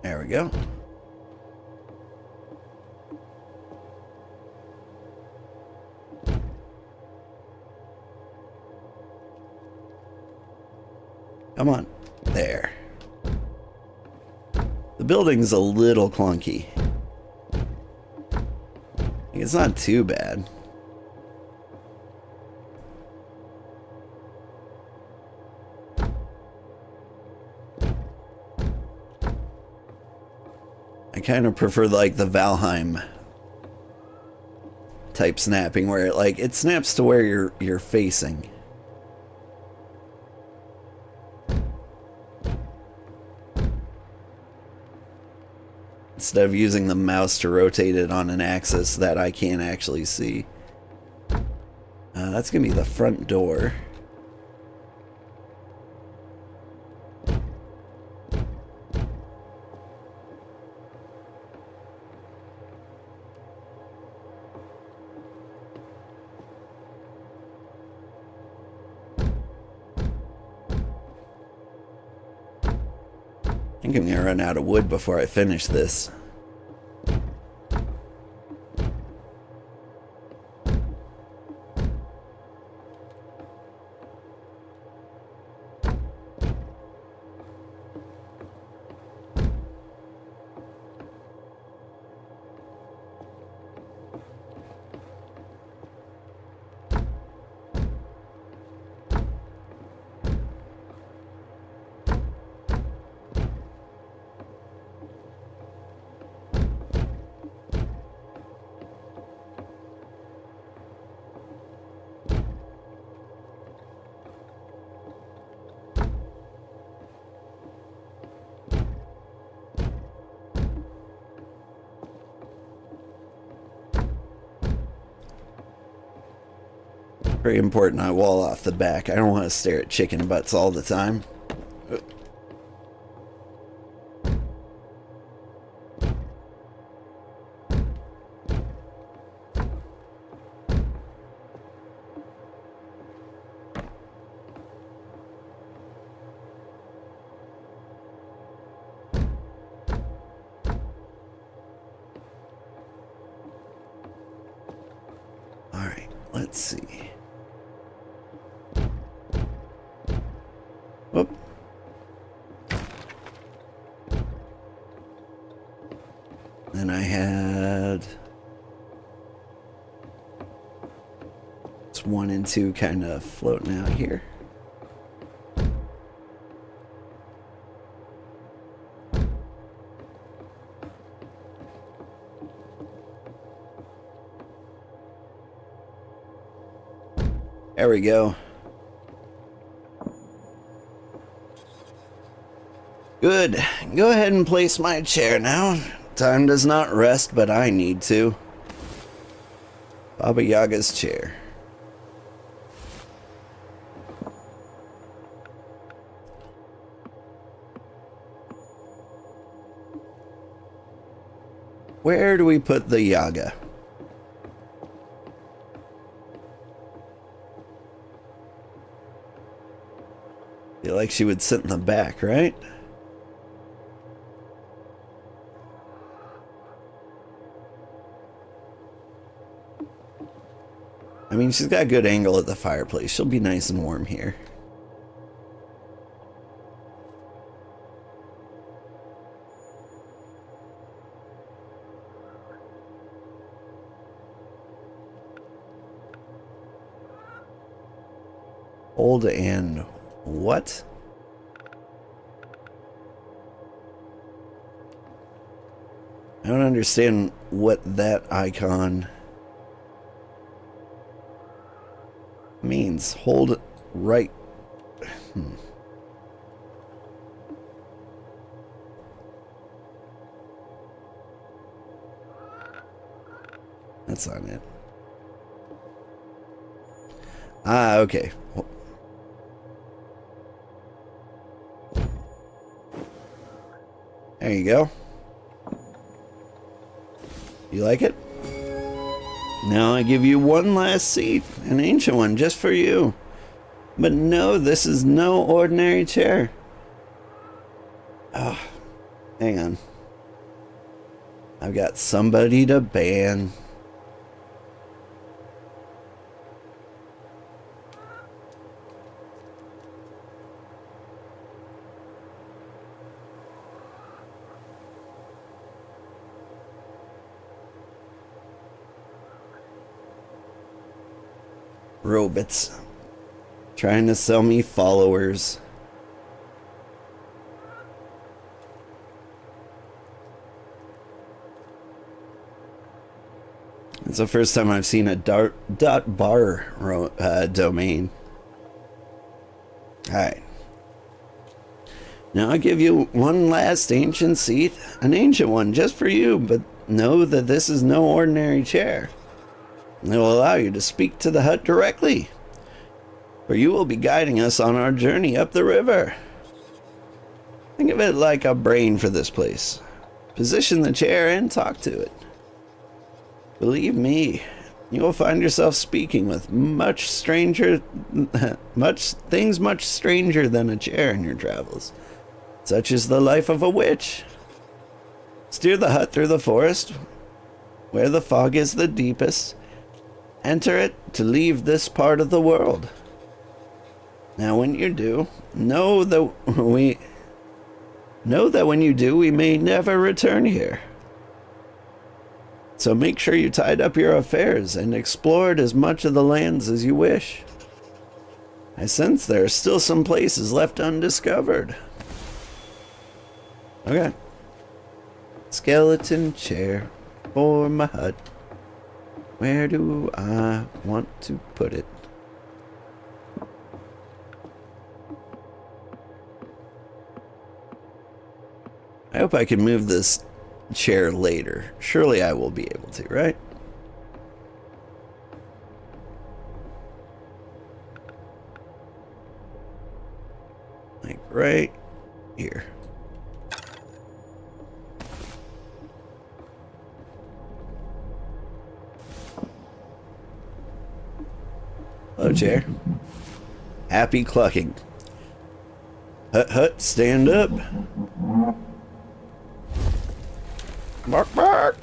There we go. Come on. There. The building's a little clunky. It's not too bad. I kind of prefer like the Valheim type snapping where it snaps to where you're facing. Instead of using the mouse to rotate it on an axis that I can't actually see. That's gonna be the front door. I think I'm gonna run out of wood before I finish this. Very important I wall off the back. I don't want to stare at chicken butts all the time. Alright, let's see. Whoop. Then I had... It's 1 and 2 kind of floating out here. There we go. Good. Go ahead and place my chair now. Time does not rest, but I need to. Baba Yaga's chair. Where do we put the Yaga? Feel like she would sit in the back, right? I mean, she's got a good angle at the fireplace. She'll be nice and warm here. Old and what? I don't understand what that icon means. Hold right. That's not it. Ah, okay. There you go. You like it? Now I give you one last seat, an ancient one just for you. But no, this is no ordinary chair. Oh, hang on. I've got somebody to ban. robots. Trying to sell me followers. It's the first time I've seen a .bar domain. Alright. Now I'll give you one last ancient seat. An ancient one just for you, but know that this is no ordinary chair. It will allow you to speak to the hut directly, for you will be guiding us on our journey up the river. Think of it like a brain for this place. Position the chair and talk to it. Believe me, you will find yourself speaking with much stranger than a chair in your travels. Such is the life of a witch. Steer the hut through the forest, where the fog is the deepest. Enter it to leave this part of the world. Now when you do, know that when you do, we may never return here. So make sure you tied up your affairs and explored as much of the lands as you wish. I sense there are still some places left undiscovered. Okay. Skeleton chair for my hut. Where do I want to put it? I hope I can move this chair later. Surely I will be able to, right? Like right here. Hello, chair. Happy clucking. Hut, hut, stand up. Bark, bark.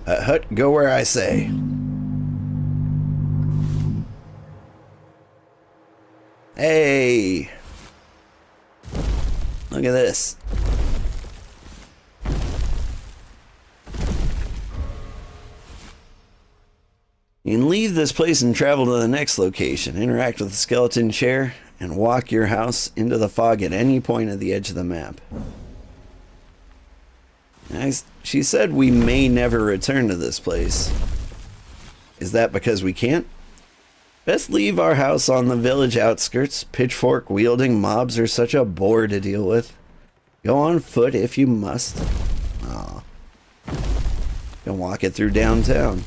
Hut, go where I say. Hey. Look at this. You can leave this place and travel to the next location, interact with the skeleton chair, and walk your house into the fog at any point at the edge of the map. She said we may never return to this place. Is that because we can't? Best leave our house on the village outskirts. Pitchfork-wielding mobs are such a bore to deal with. Go on foot if you must. Aw. Can walk it through downtown.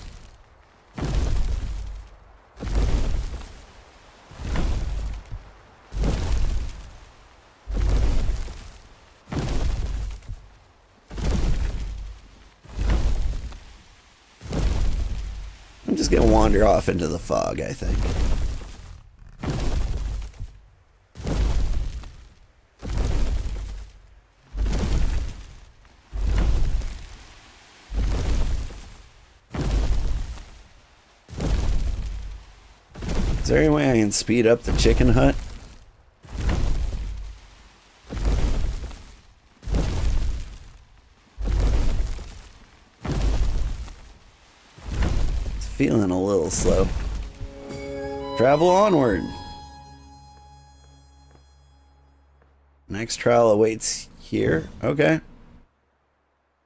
I'm just gonna wander off into the fog, I think. Is there any way I can speed up the chicken hut? Feeling a little slow. Travel onward. Next trial awaits here. Okay.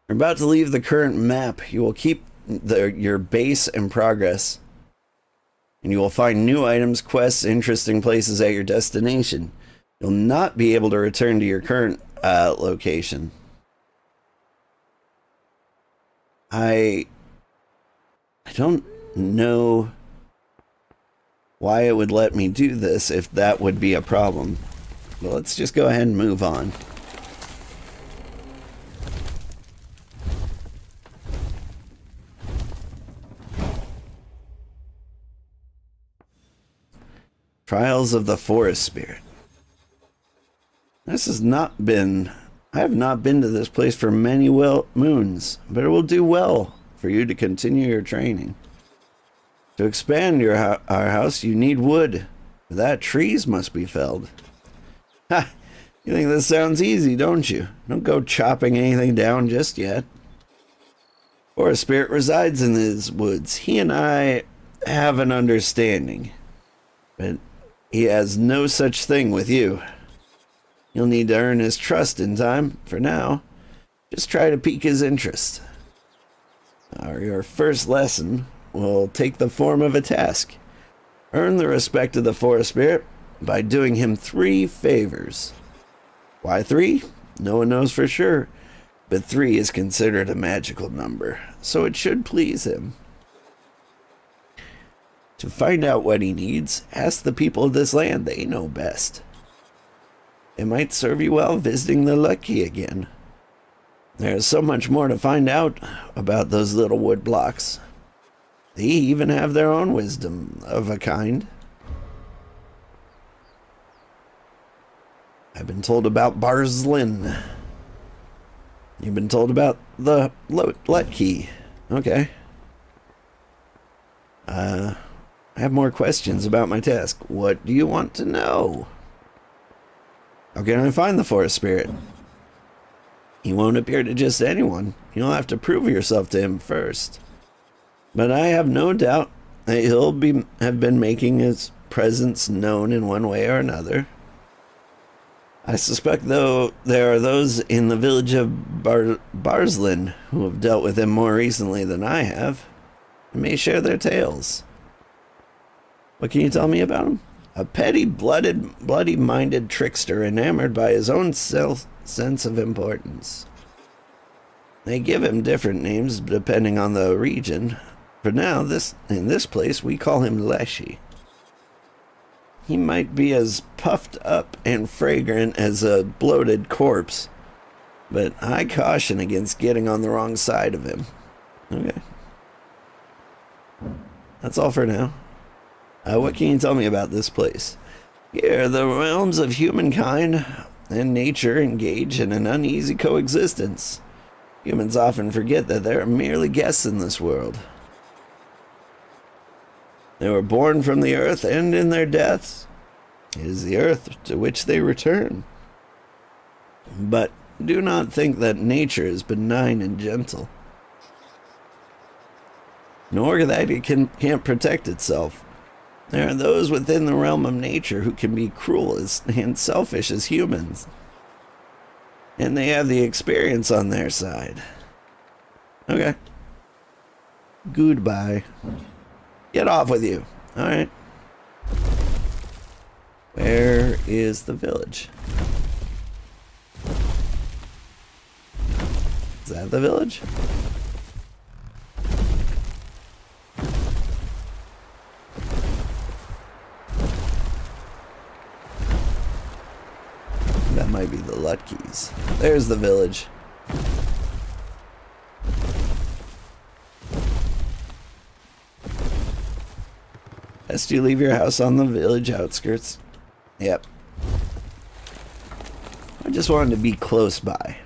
You're about to leave the current map. You will keep your base and progress. And you will find new items, quests, interesting places at your destination. You'll not be able to return to your current location. I don't know why it would let me do this if that would be a problem. But let's just go ahead and move on. Trials of the Forest Spirit. This has not been... I have not been to this place for many moons, but it will do well for you to continue your training. To expand our house, you need wood. For that, trees must be felled. Ha! You think this sounds easy, don't you? Don't go chopping anything down just yet. Forest Spirit resides in these woods. He and I have an understanding, but he has no such thing with you. You'll need to earn his trust in time. For now, just try to pique his interest. Your first lesson will take the form of a task. Earn the respect of the Forest Spirit by doing him 3 favors. Why 3? No one knows for sure, but 3 is considered a magical number, so it should please him. To find out what he needs, ask the people of this land. They know best. It might serve you well visiting the Lucky again. There's so much more to find out about those little wood blocks. They even have their own wisdom of a kind. I've been told about Barslin. You've been told about the Lucky. Okay. I have more questions about my task. What do you want to know? How can I find the Forest Spirit? He won't appear to just anyone. You'll have to prove yourself to him first. But I have no doubt that he'll have been making his presence known in one way or another. I suspect, though, there are those in the village of Barslin who have dealt with him more recently than I have, and may share their tales. What can you tell me about him? A petty, bloody-minded trickster enamored by his own sense of importance. They give him different names depending on the region. For now, in this place, we call him Leshy. He might be as puffed up and fragrant as a bloated corpse, but I caution against getting on the wrong side of him. Okay. That's all for now. What can you tell me about this place? Here, the realms of humankind and nature engage in an uneasy coexistence. Humans often forget that they are merely guests in this world. They were born from the earth, and in their deaths, it is the earth to which they return. But do not think that nature is benign and gentle, nor that it can't protect itself. There are those within the realm of nature who can be cruel and selfish as humans, and they have the experience on their side. Okay. Goodbye. Get off with you. All right. Where is the village? Is that the village? That might be the Lutkys. There's the village. Best you leave your house on the village outskirts. Yep. I just wanted to be close by.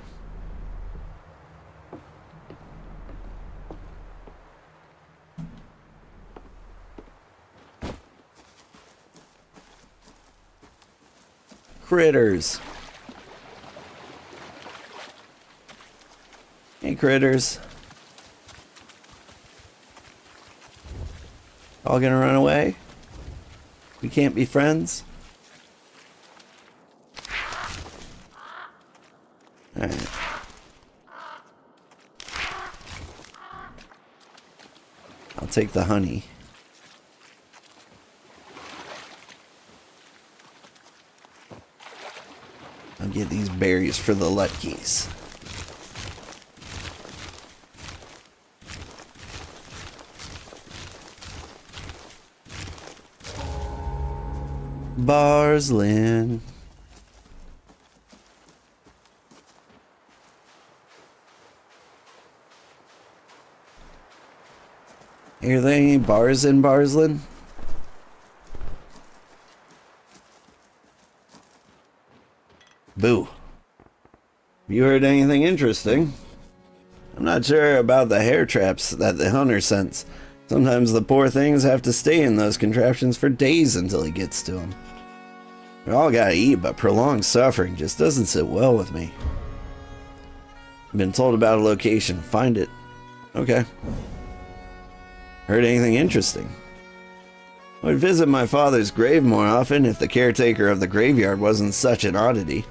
Critters. Hey, critters. All gonna run away? We can't be friends? Alright. I'll take the honey. I'll get these berries for the Lutkys. Barslin. Are there any bars in Barslin? Boo. You heard anything interesting? I'm not sure about the hair traps that the hunter sends. Sometimes the poor things have to stay in those contraptions for days until he gets to them. We all gotta eat, but prolonged suffering just doesn't sit well with me. Been told about a location. Find it. Okay. Heard anything interesting? I would visit my father's grave more often if the caretaker of the graveyard wasn't such an oddity.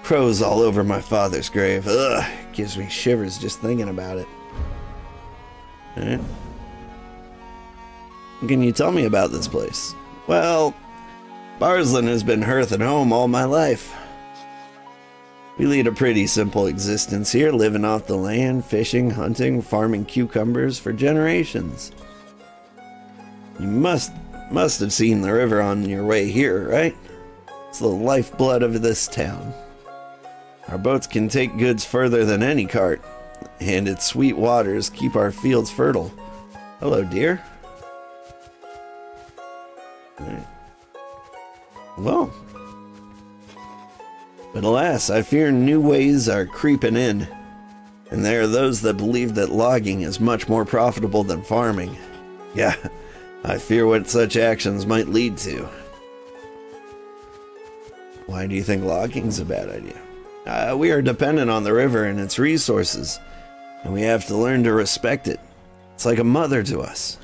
Crows all over my father's grave. Ugh, gives me shivers just thinking about it. Alright. What can you tell me about this place? Well, Barsland has been hearth and home all my life. We lead a pretty simple existence here, living off the land, fishing, hunting, farming cucumbers for generations. You must have seen the river on your way here, right? It's the lifeblood of this town. Our boats can take goods further than any cart, and its sweet waters keep our fields fertile. Hello, dear. Right. Well, but alas, I fear new ways are creeping in, and there are those that believe that logging is much more profitable than farming. Yeah, I fear what such actions might lead to. Why do you think logging's a bad idea? We are dependent on the river and its resources, and we have to learn to respect it. It's like a mother to us.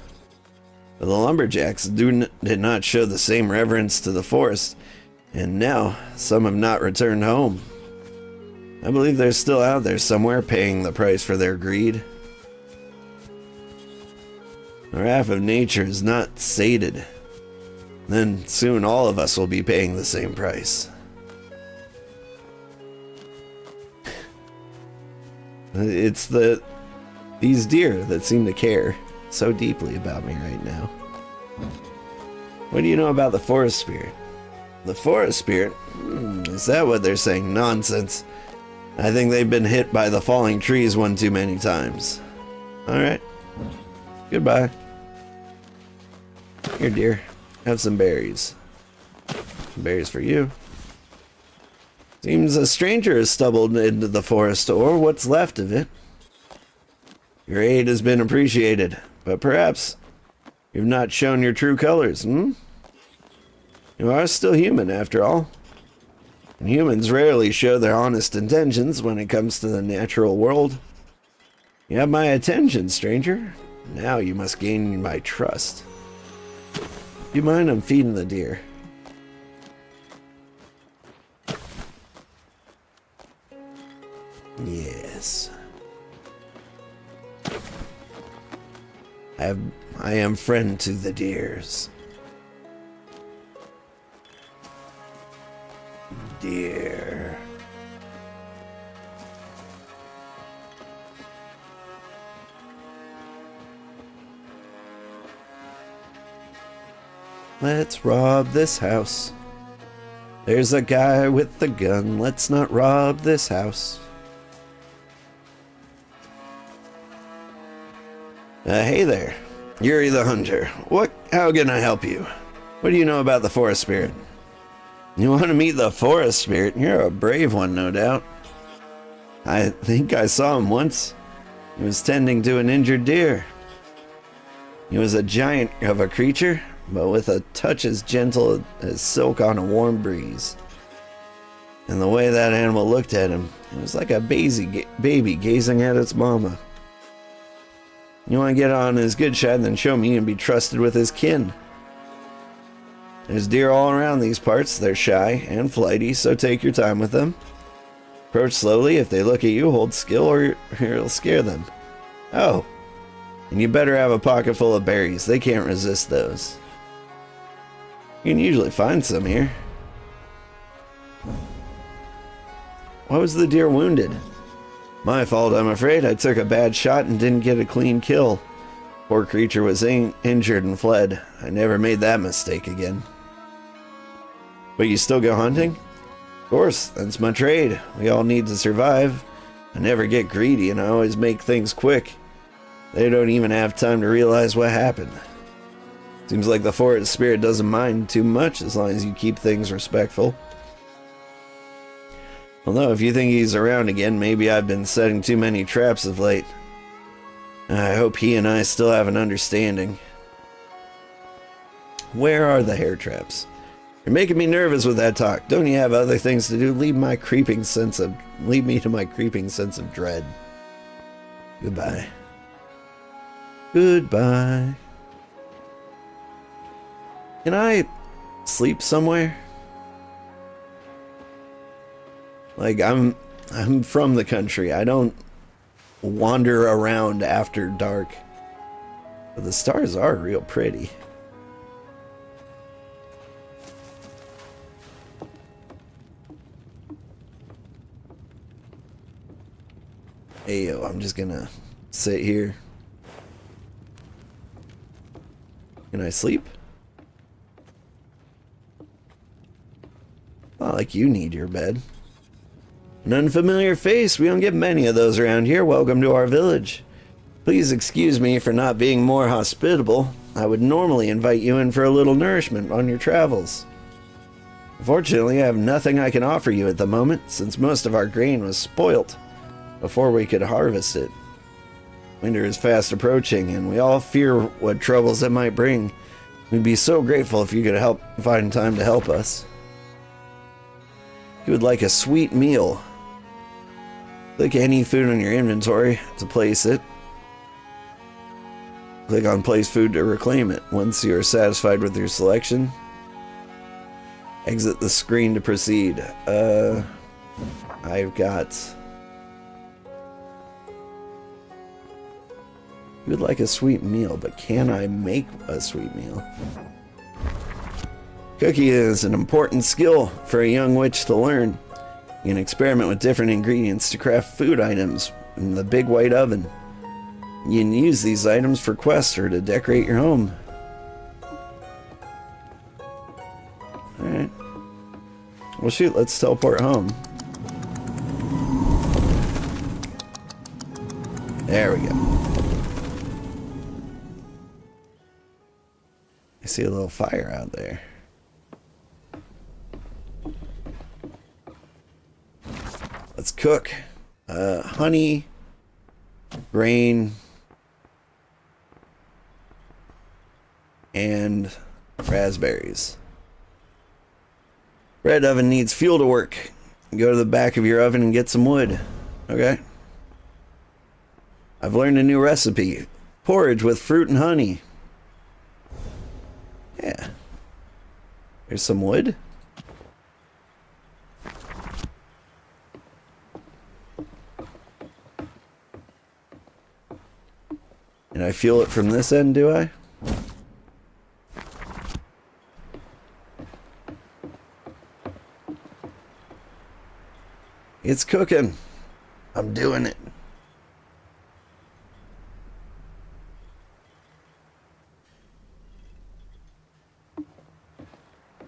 But the lumberjacks did not show the same reverence to the forest, and now some have not returned home. I believe they're still out there somewhere paying the price for their greed. The wrath of nature is not sated. Then soon all of us will be paying the same price. It's these deer that seem to care so deeply about me right now. What do you know about the forest spirit? The forest spirit? Is that what they're saying? Nonsense. I think they've been hit by the falling trees one too many times. Alright. Goodbye. Here, dear. Have some berries. Some berries for you. Seems a stranger has stumbled into the forest, or what's left of it. Your aid has been appreciated, but perhaps you've not shown your true colors, You are still human, after all. And humans rarely show their honest intentions when it comes to the natural world. You have my attention, stranger. Now you must gain my trust. Do you mind? I'm feeding the deer. Yes. I am friend to the deers. Deer. Let's rob this house. There's a guy with the gun. Let's not rob this house. Hey there. Yuri the Hunter. How can I help you? What do you know about the forest spirit? You want to meet the forest spirit? You're a brave one, no doubt. I think I saw him once. He was tending to an injured deer. He was a giant of a creature, but with a touch as gentle as silk on a warm breeze. And the way that animal looked at him, it was like a baby gazing at its mama. You want to get on his good side, then show me and be trusted with his kin. There's deer all around these parts. They're shy and flighty, so take your time with them. Approach slowly. If they look at you, hold skill or it'll scare them. Oh, and you better have a pocket full of berries. They can't resist those. You can usually find some here. Why was the deer wounded? My fault, I'm afraid. I took a bad shot and didn't get a clean kill. Poor creature was injured and fled. I never made that mistake again. But you still go hunting? Of course, that's my trade. We all need to survive. I never get greedy and I always make things quick. They don't even have time to realize what happened. Seems like the forest spirit doesn't mind too much as long as you keep things respectful. Although if you think he's around again, maybe I've been setting too many traps of late. I hope he and I still have an understanding. Where are the hair traps? You're making me nervous with that talk. Don't you have other things to do? Leave me to my creeping sense of dread. Goodbye. Goodbye. Can I sleep somewhere? Like, I'm from the country. I don't wander around after dark. But the stars are real pretty. Hey, yo, I'm just gonna sit here. Can I sleep? Not like you need your bed. An unfamiliar face. We don't get many of those around here. Welcome to our village. Please excuse me for not being more hospitable. I would normally invite you in for a little nourishment on your travels. Unfortunately, I have nothing I can offer you at the moment, since most of our grain was spoilt before we could harvest it. Winter is fast approaching, and we all fear what troubles it might bring. We'd be so grateful if you could help find time to help us. You would like a sweet meal. Click any food on your inventory to place it. Click on place food to reclaim it. Once you are satisfied with your selection, exit the screen to proceed. I've got... You would like a sweet meal, but can I make a sweet meal? Cooking is an important skill for a young witch to learn. You can experiment with different ingredients to craft food items in the big white oven. You can use these items for quests or to decorate your home. Alright. Well, shoot, let's teleport home. There we go. I see a little fire out there. Let's cook. Honey, grain, and raspberries. Bread oven needs fuel to work. Go to the back of your oven and get some wood. Okay. I've learned a new recipe. Porridge with fruit and honey. Yeah. There's some wood. And I feel it from this end, do I? It's cooking. I'm doing it.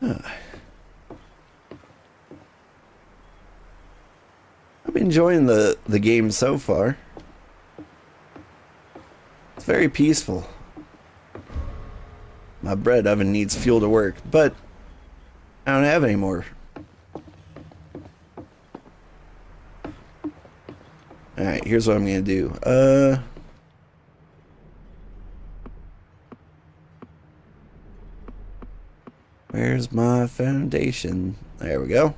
I'm enjoying the game so far. It's very peaceful. My bread oven needs fuel to work, but I don't have any more. Alright, here's what I'm gonna do. Where's my foundation? There we go.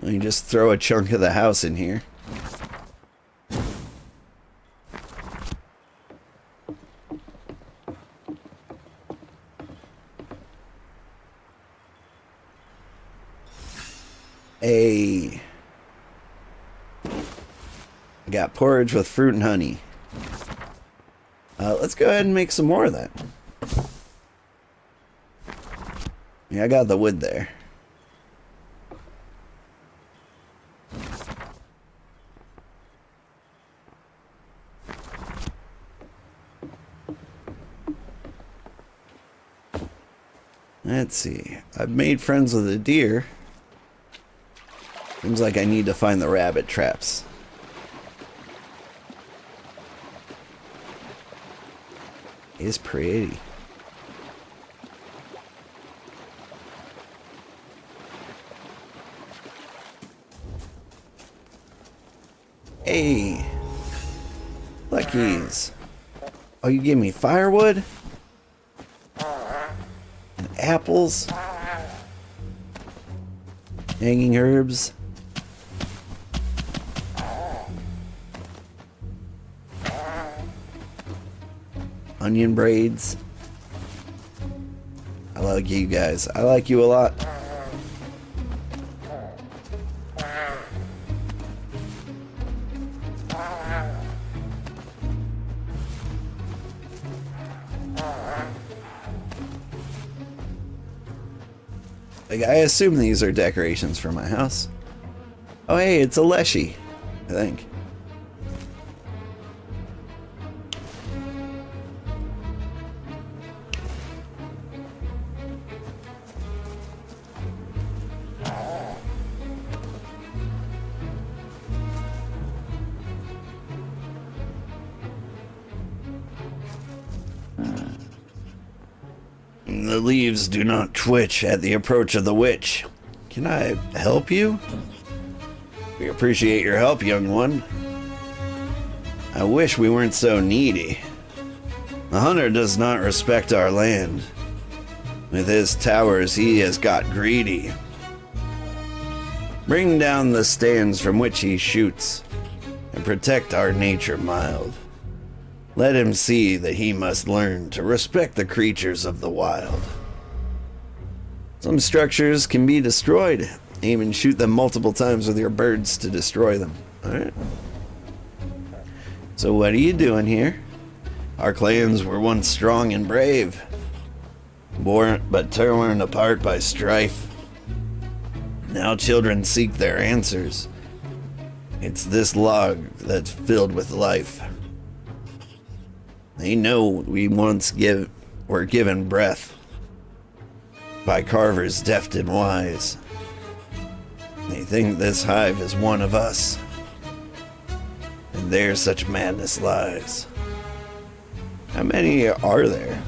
Let me just throw a chunk of the house in here. I got porridge with fruit and honey. Let's go ahead and make some more of that. Yeah, I got the wood there. Let's see. I've made friends with a deer. Seems like I need to find the rabbit traps. It's pretty. Hey, Luckies. Oh, you gave me firewood? And apples? Hanging herbs? Onion braids? I like you guys. I like you a lot. Like, I assume these are decorations for my house. Oh, hey, it's a Leshy, I think. The leaves do not twitch at the approach of the witch. Can I help you? We appreciate your help, young one. I wish we weren't so needy. The hunter does not respect our land. With his towers, he has got greedy. Bring down the stands from which he shoots, and protect our nature mild. Let him see that he must learn to respect the creatures of the wild. Some structures can be destroyed. Aim and shoot them multiple times with your birds to destroy them. Alright. So what are you doing here? Our clans were once strong and brave, but torn apart by strife. Now children seek their answers. It's this log that's filled with life. They know we once were given breath by carvers deft and wise. They think this hive is one of us, and there such madness lies. How many are there?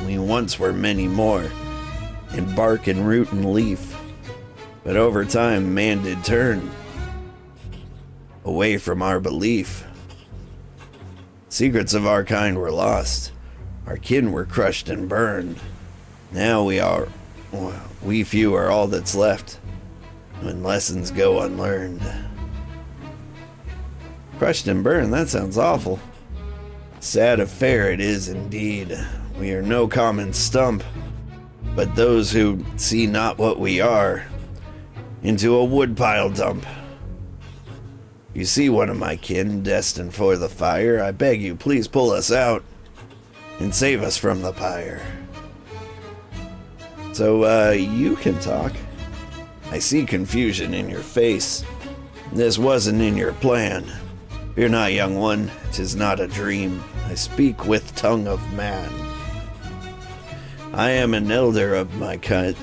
We once were many more, in bark and root and leaf, but over time man did turn away from our belief. Secrets of our kind were lost, our kin were crushed and burned. Now we few are all that's left, when lessons go unlearned. Crushed and burned, that sounds awful. Sad affair it is indeed. We are no common stump, but those who see not what we are, into a woodpile dump. You see one of my kin destined for the fire, I beg you please pull us out and save us from the pyre. So, you can talk. I see confusion in your face. This wasn't in your plan. Fear not, young one, 'tis not a dream. I speak with tongue of man. I am an elder of my kind.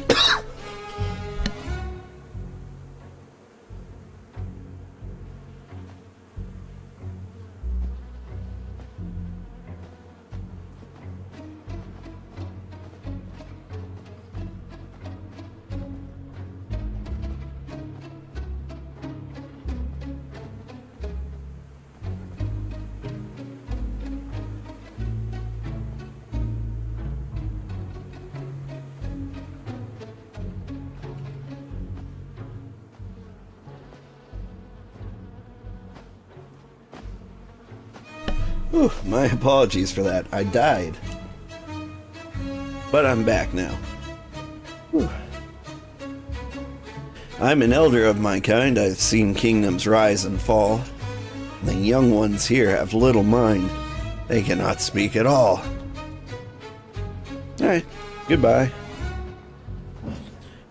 Whew, my apologies for that. I died. But I'm back now. Whew. I'm an elder of my kind. I've seen kingdoms rise and fall. The young ones here have little mind. They cannot speak at all. Alright, goodbye.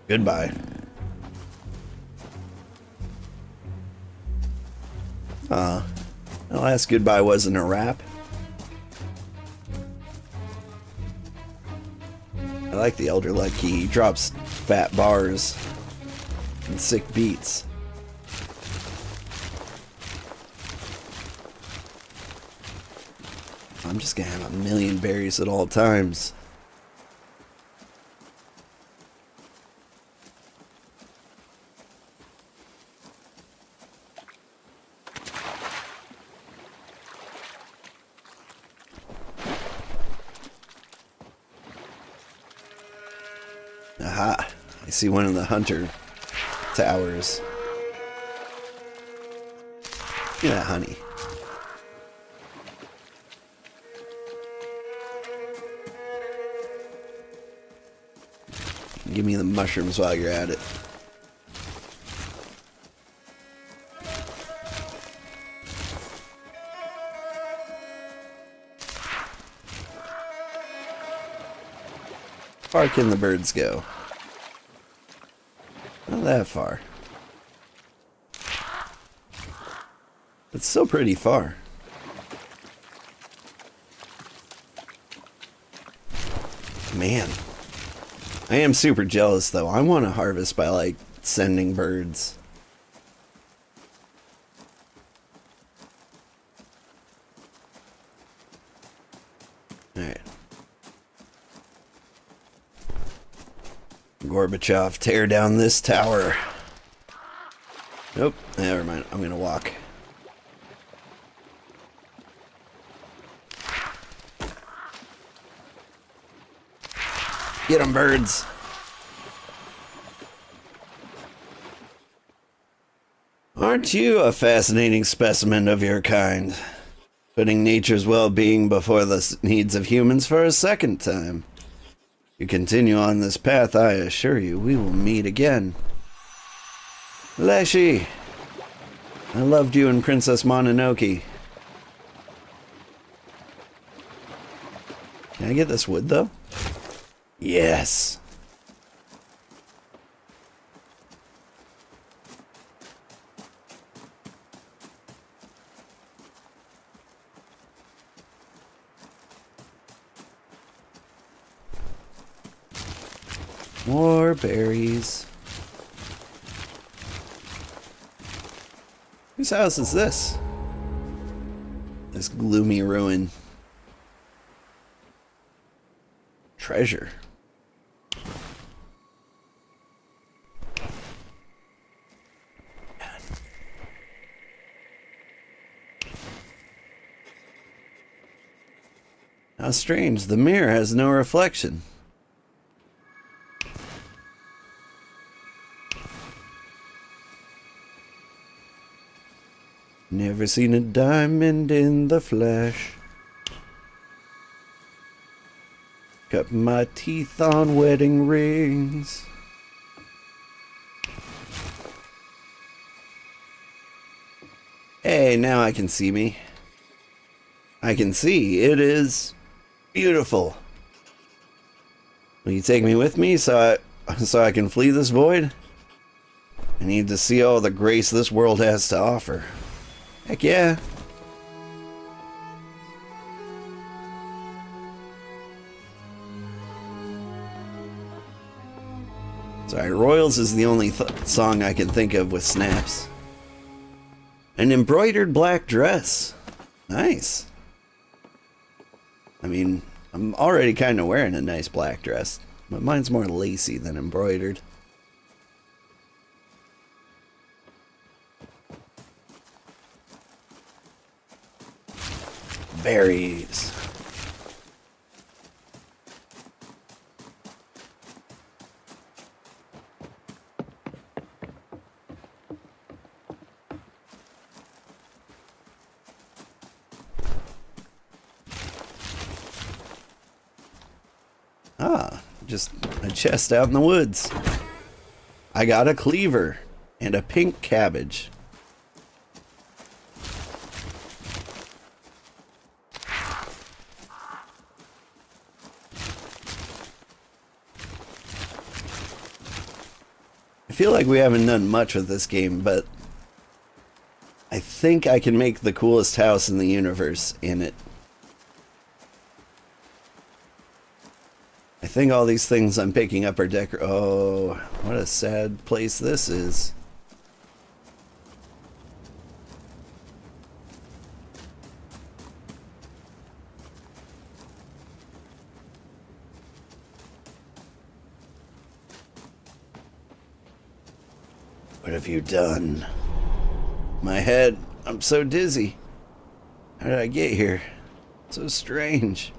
Goodbye. The last goodbye wasn't a rap. I like the elder like he drops fat bars and sick beats. I'm just gonna have a million berries at all times. Aha! I see one of the hunter towers. Look at that honey. Give me the mushrooms while you're at it. How far can the birds go? Not that far. It's still pretty far. Man. I am super jealous though. I want to harvest by like sending birds. Alright. Gorbachev, tear down this tower. Nope, never mind. I'm gonna walk. Get 'em, birds. Aren't you a fascinating specimen of your kind? Putting nature's well-being before the needs of humans for a second time. You continue on this path, I assure you, we will meet again. Leshy, I loved you in Princess Mononoke. Can I get this wood, though? Yes. More berries. Whose house is this? This gloomy ruin. Treasure. How strange, the mirror has no reflection. Never seen a diamond in the flesh. Cut my teeth on wedding rings. Hey, now I can see me. I can see. It is beautiful. Will you take me with me so I can flee this void? I need to see all the grace this world has to offer. Heck yeah. Sorry, Royals is the only song I can think of with snaps. An embroidered black dress. Nice. I mean, I'm already kind of wearing a nice black dress, but mine's more lacy than embroidered. Berries. Ah, just a chest out in the woods. I got a cleaver and a pink cabbage. I feel like we haven't done much with this game, but I think I can make the coolest house in the universe in it. I think all these things I'm picking up are Oh, what a sad place this is. What have you done? My head, I'm so dizzy. How did I get here? So strange.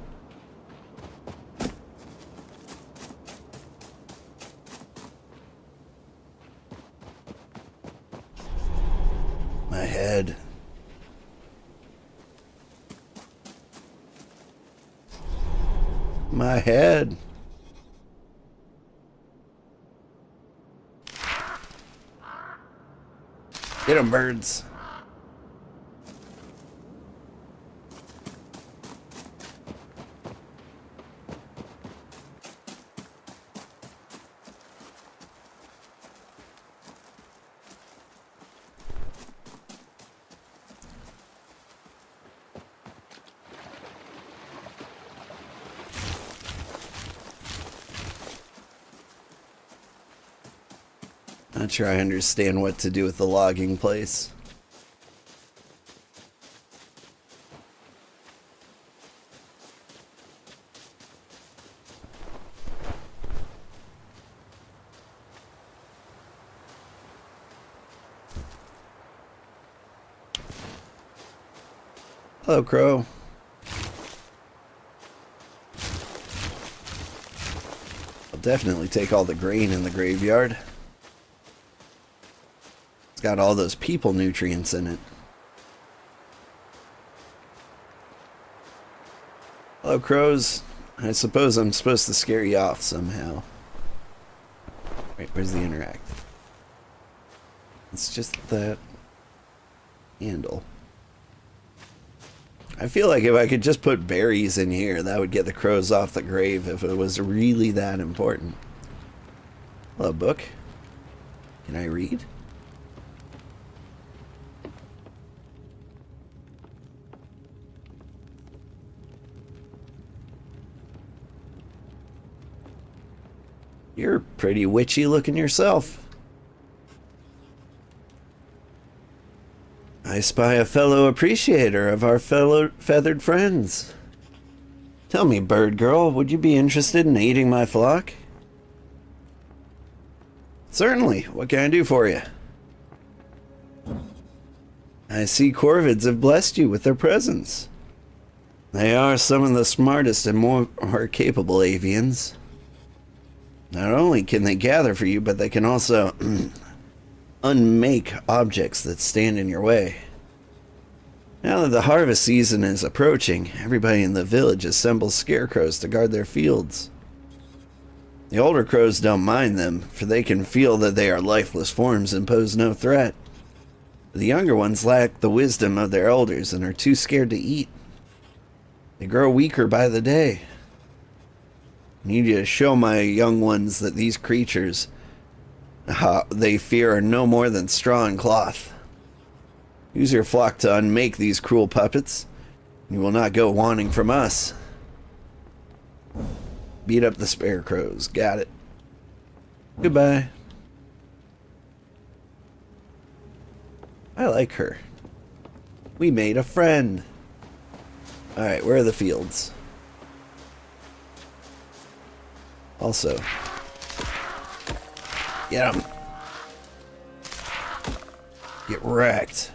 head. My head. Get 'em, birds. Not sure I understand what to do with the logging place. Hello, Crow. I'll definitely take all the grain in the graveyard. It's got all those people nutrients in it. Hello, crows. I suppose I'm supposed to scare you off somehow. Wait, where's the interact? It's just that handle. I feel like if I could just put berries in here, that would get the crows off the grave if it was really that important. Hello, book. Can I read? You're pretty witchy looking yourself. I spy a fellow appreciator of our fellow feathered friends. Tell me, bird girl, would you be interested in aiding my flock? Certainly. What can I do for you? I see corvids have blessed you with their presence. They are some of the smartest and more capable avians. Not only can they gather for you, but they can also unmake objects that stand in your way. Now that the harvest season is approaching, everybody in the village assembles scarecrows to guard their fields. The older crows don't mind them, for they can feel that they are lifeless forms and pose no threat. The younger ones lack the wisdom of their elders and are too scared to eat. They grow weaker by the day. I need you to show my young ones that these creatures they fear are no more than straw and cloth. Use your flock to unmake these cruel puppets. You will not go wanting from us. Beat up the scarecrows. Got it. Goodbye. I like her. We made a friend. Alright, where are the fields? Also, get him. Get wrecked.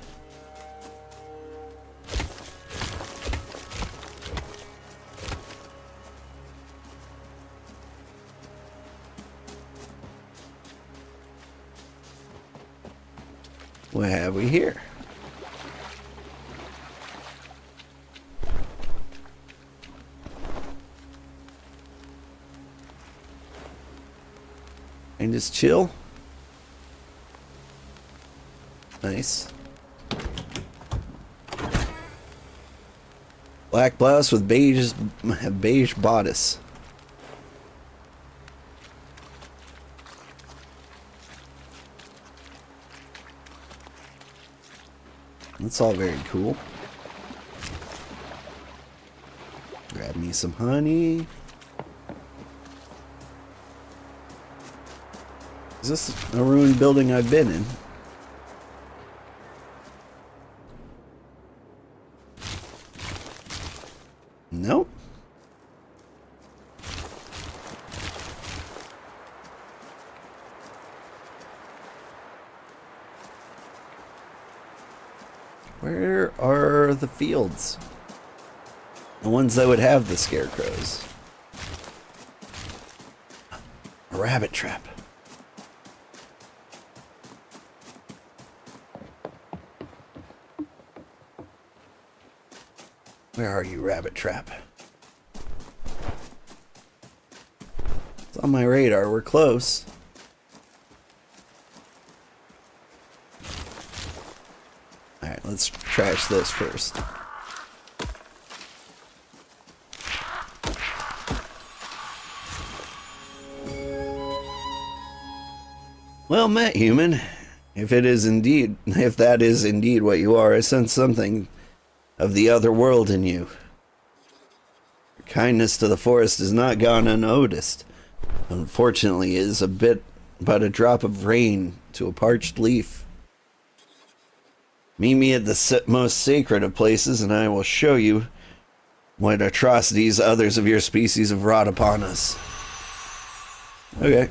What have we here? And just chill. Nice. Black blouse with beige bodice. That's all very cool. Grab me some honey. Is this a ruined building I've been in? Nope. Where are the fields? The ones that would have the scarecrows. A rabbit trap. Where are you, rabbit trap? It's on my radar. We're close. Alright, let's trash this first. Well met, human. If that is indeed what you are, I sense something of the other world in you. Your kindness to the forest has not gone unnoticed. Unfortunately, it is but a drop of rain to a parched leaf. Meet me at the most sacred of places, and I will show you what atrocities others of your species have wrought upon us. Okay.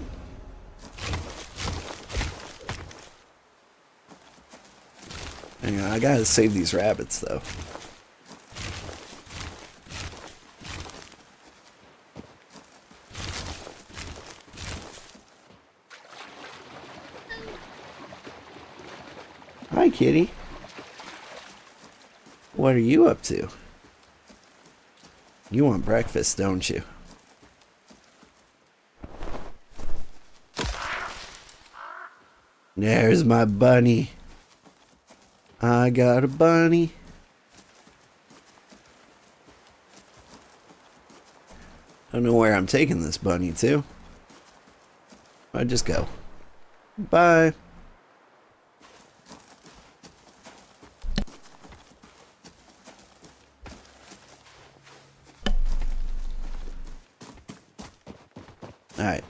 Hang on, I gotta save these rabbits, though. Hi, kitty. What are you up to? You want breakfast, don't you? There's my bunny. I got a bunny. I don't know where I'm taking this bunny to. I just go. Bye. Alright.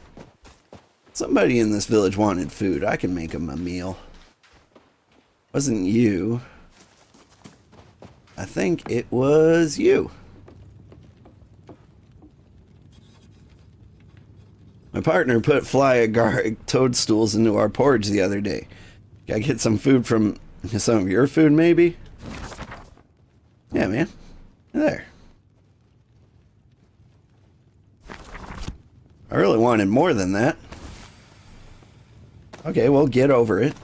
Somebody in this village wanted food. I can make them a meal. Wasn't you. I think it was you. My partner put fly agaric toadstools into our porridge the other day. Can I get some food from some of your food, maybe? Yeah, man. There. I really wanted more than that. Okay, well, get over it.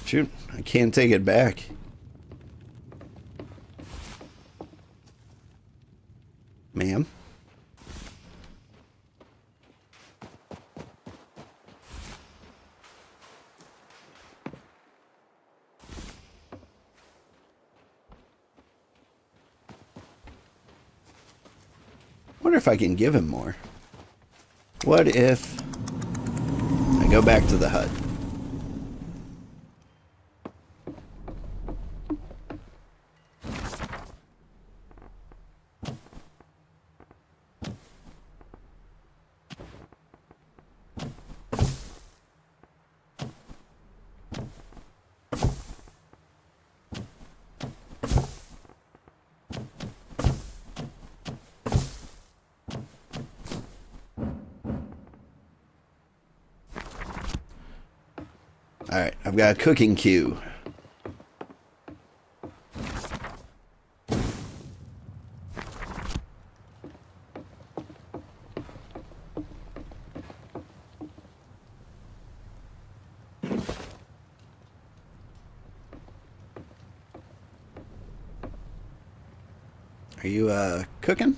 Shoot, I can't take it back. Ma'am? Wonder if I can give him more. What if I go back to the hut? Alright, I've got a cooking queue. Are you, cooking?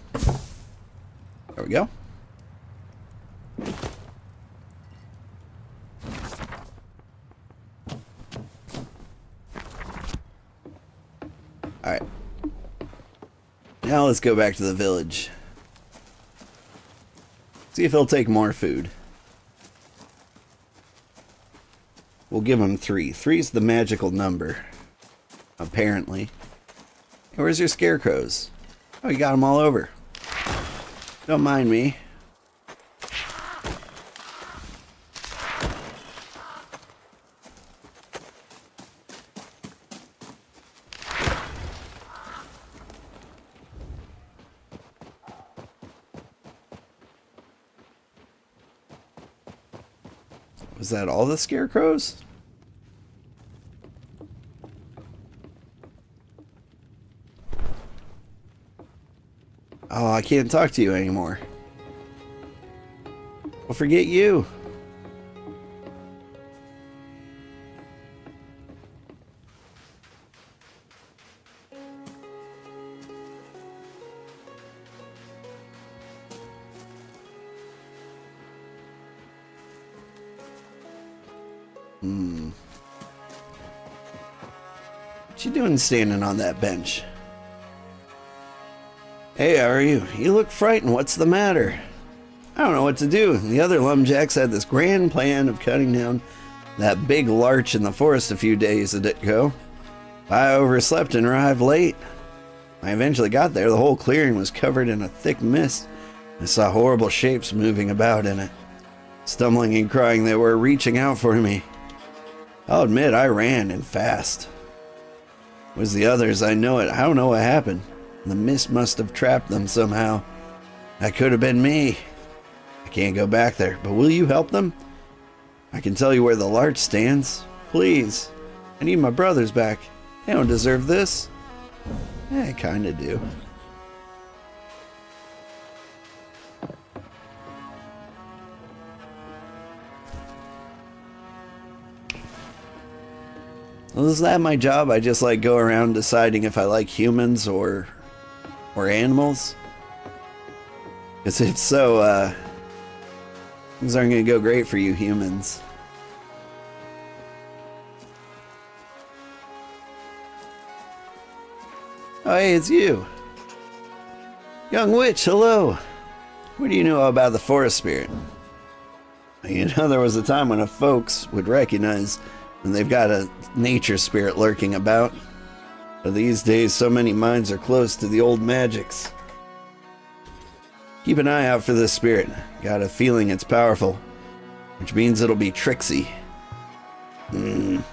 There we go. Alright. Now let's go back to the village. See if he'll take more food. We'll give him 3. 3's the magical number. Apparently. Hey, where's your scarecrows? Oh, you got them all over. Don't mind me. Was that all the scarecrows? Oh, I can't talk to you anymore. Well, forget you. What you doing standing on that bench? Hey, how are you? You look frightened. What's the matter? I don't know what to do. The other lumjacks had this grand plan of cutting down that big larch in the forest a few days ago. I overslept and arrived late. I eventually got there. The whole clearing was covered in a thick mist. I saw horrible shapes moving about in it. Stumbling and crying, they were reaching out for me. I'll admit I ran, and fast. It was the others, I know it. I don't know what happened. The mist must have trapped them somehow. That could have been me. I can't go back there, but will you help them? I can tell you where the larch stands. Please. I need my brothers back. They don't deserve this. I kinda do. Well, is that my job? I just like go around deciding if I like humans or animals? Because if so, things aren't going to go great for you humans. Oh, hey, it's you. Young witch, hello. What do you know about the forest spirit? You know, there was a time when folks would recognize when they've got a nature spirit lurking about. But these days, so many minds are closed to the old magics. Keep an eye out for this spirit. Got a feeling it's powerful, which means it'll be tricksy. You're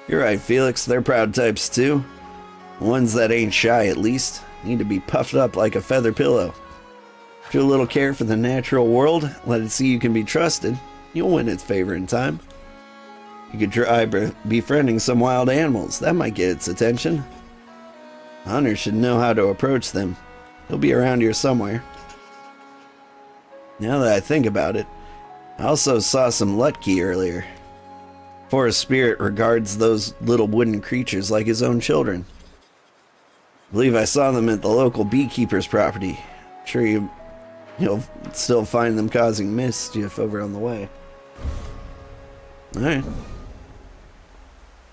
right, Felix. They're proud types, too. Ones that ain't shy, at least, need to be puffed up like a feather pillow. Show a little care for the natural world, let it see you can be trusted. You'll win its favor in time. You could try befriending some wild animals. That might get its attention. Hunters should know how to approach them. They'll be around here somewhere. Now that I think about it, I also saw some Lutki earlier. Forest spirit regards those little wooden creatures like his own children. I believe I saw them at the local beekeeper's property. I'm sure you'll still find them causing mischief over on the way. Alright.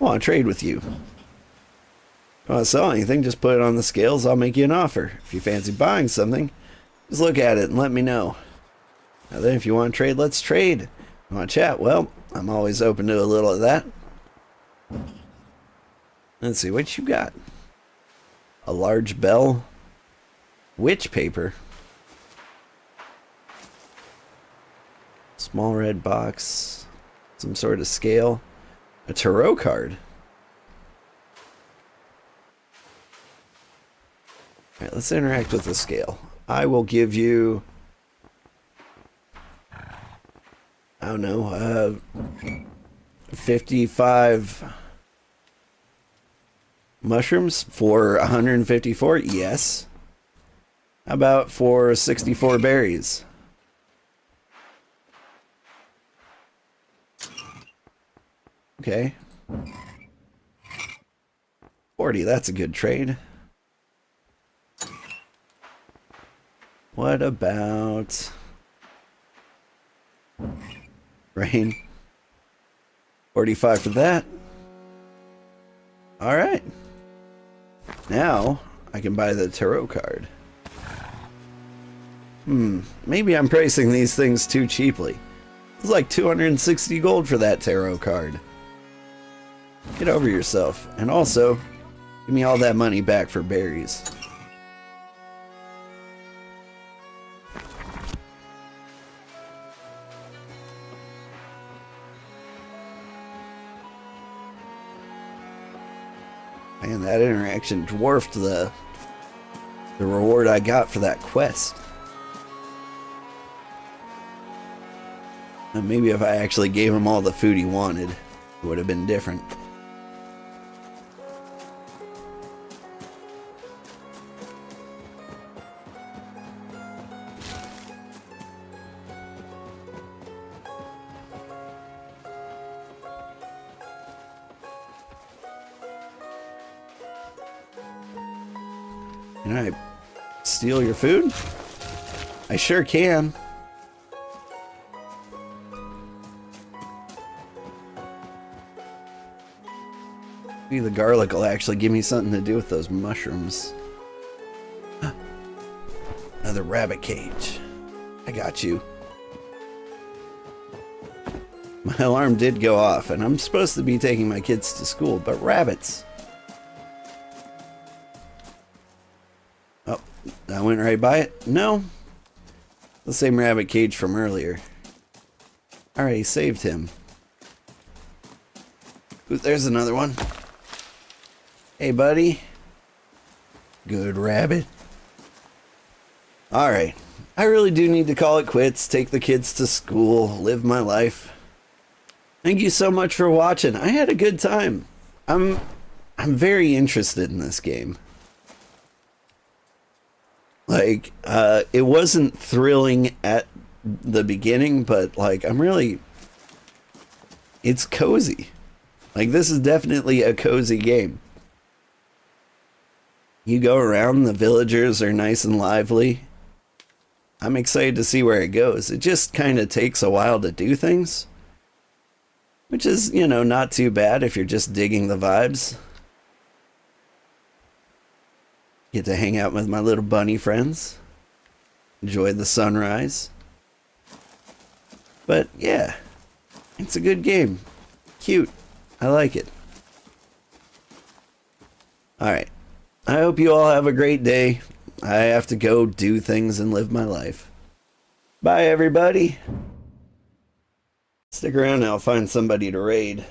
I want to trade with you. If you want to sell anything, just put it on the scales. I'll make you an offer. If you fancy buying something, just look at it and let me know. Now then, if you want to trade, let's trade. If you want to chat? Well, I'm always open to a little of that. Let's see, what you got? A large bell. Witch paper. Small red box. Some sort of scale. A tarot card. Alright, let's interact with the scale. I will give you... I don't know, 55 mushrooms for 154? Yes. How about for 64 berries? Okay. 40, that's a good trade. What about... rain? 45 for that. Alright. Now, I can buy the tarot card. Maybe I'm pricing these things too cheaply. It's like 260 gold for that tarot card. Get over yourself. And also, give me all that money back for berries. Man, that interaction dwarfed the reward I got for that quest. And maybe if I actually gave him all the food he wanted, it would have been different. Can I steal your food? I sure can. Maybe the garlic will actually give me something to do with those mushrooms. Another rabbit cage. I got you. My alarm did go off, and I'm supposed to be taking my kids to school, but rabbits. Oh, I went right by it? No. The same rabbit cage from earlier. Alright, saved him. Ooh, there's another one. Hey, buddy. Good rabbit. Alright. I really do need to call it quits, take the kids to school, live my life. Thank you so much for watching. I had a good time. I'm very interested in this game. Like, it wasn't thrilling at the beginning, but like, it's cozy. Like, this is definitely a cozy game. You go around, the villagers are nice and lively. I'm excited to see where it goes. It just kind of takes a while to do things, which is, you know, not too bad if you're just digging the vibes. Get to hang out with my little bunny friends. Enjoy the sunrise. But yeah, it's a good game. Cute. I like it. Alright. I hope you all have a great day. I have to go do things and live my life. Bye, everybody. Stick around and I'll find somebody to raid.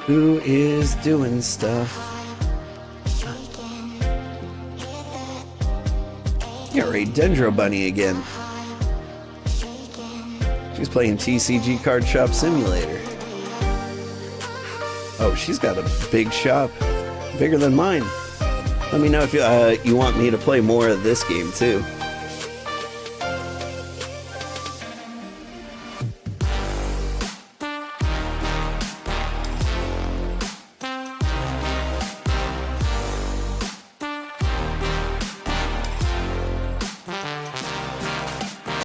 Who is doing stuff? Yeah, raid Dendro Bunny again. She's playing TCG Card Shop Simulator. Oh, she's got a big shop. Bigger than mine. Let me know if you want me to play more of this game too.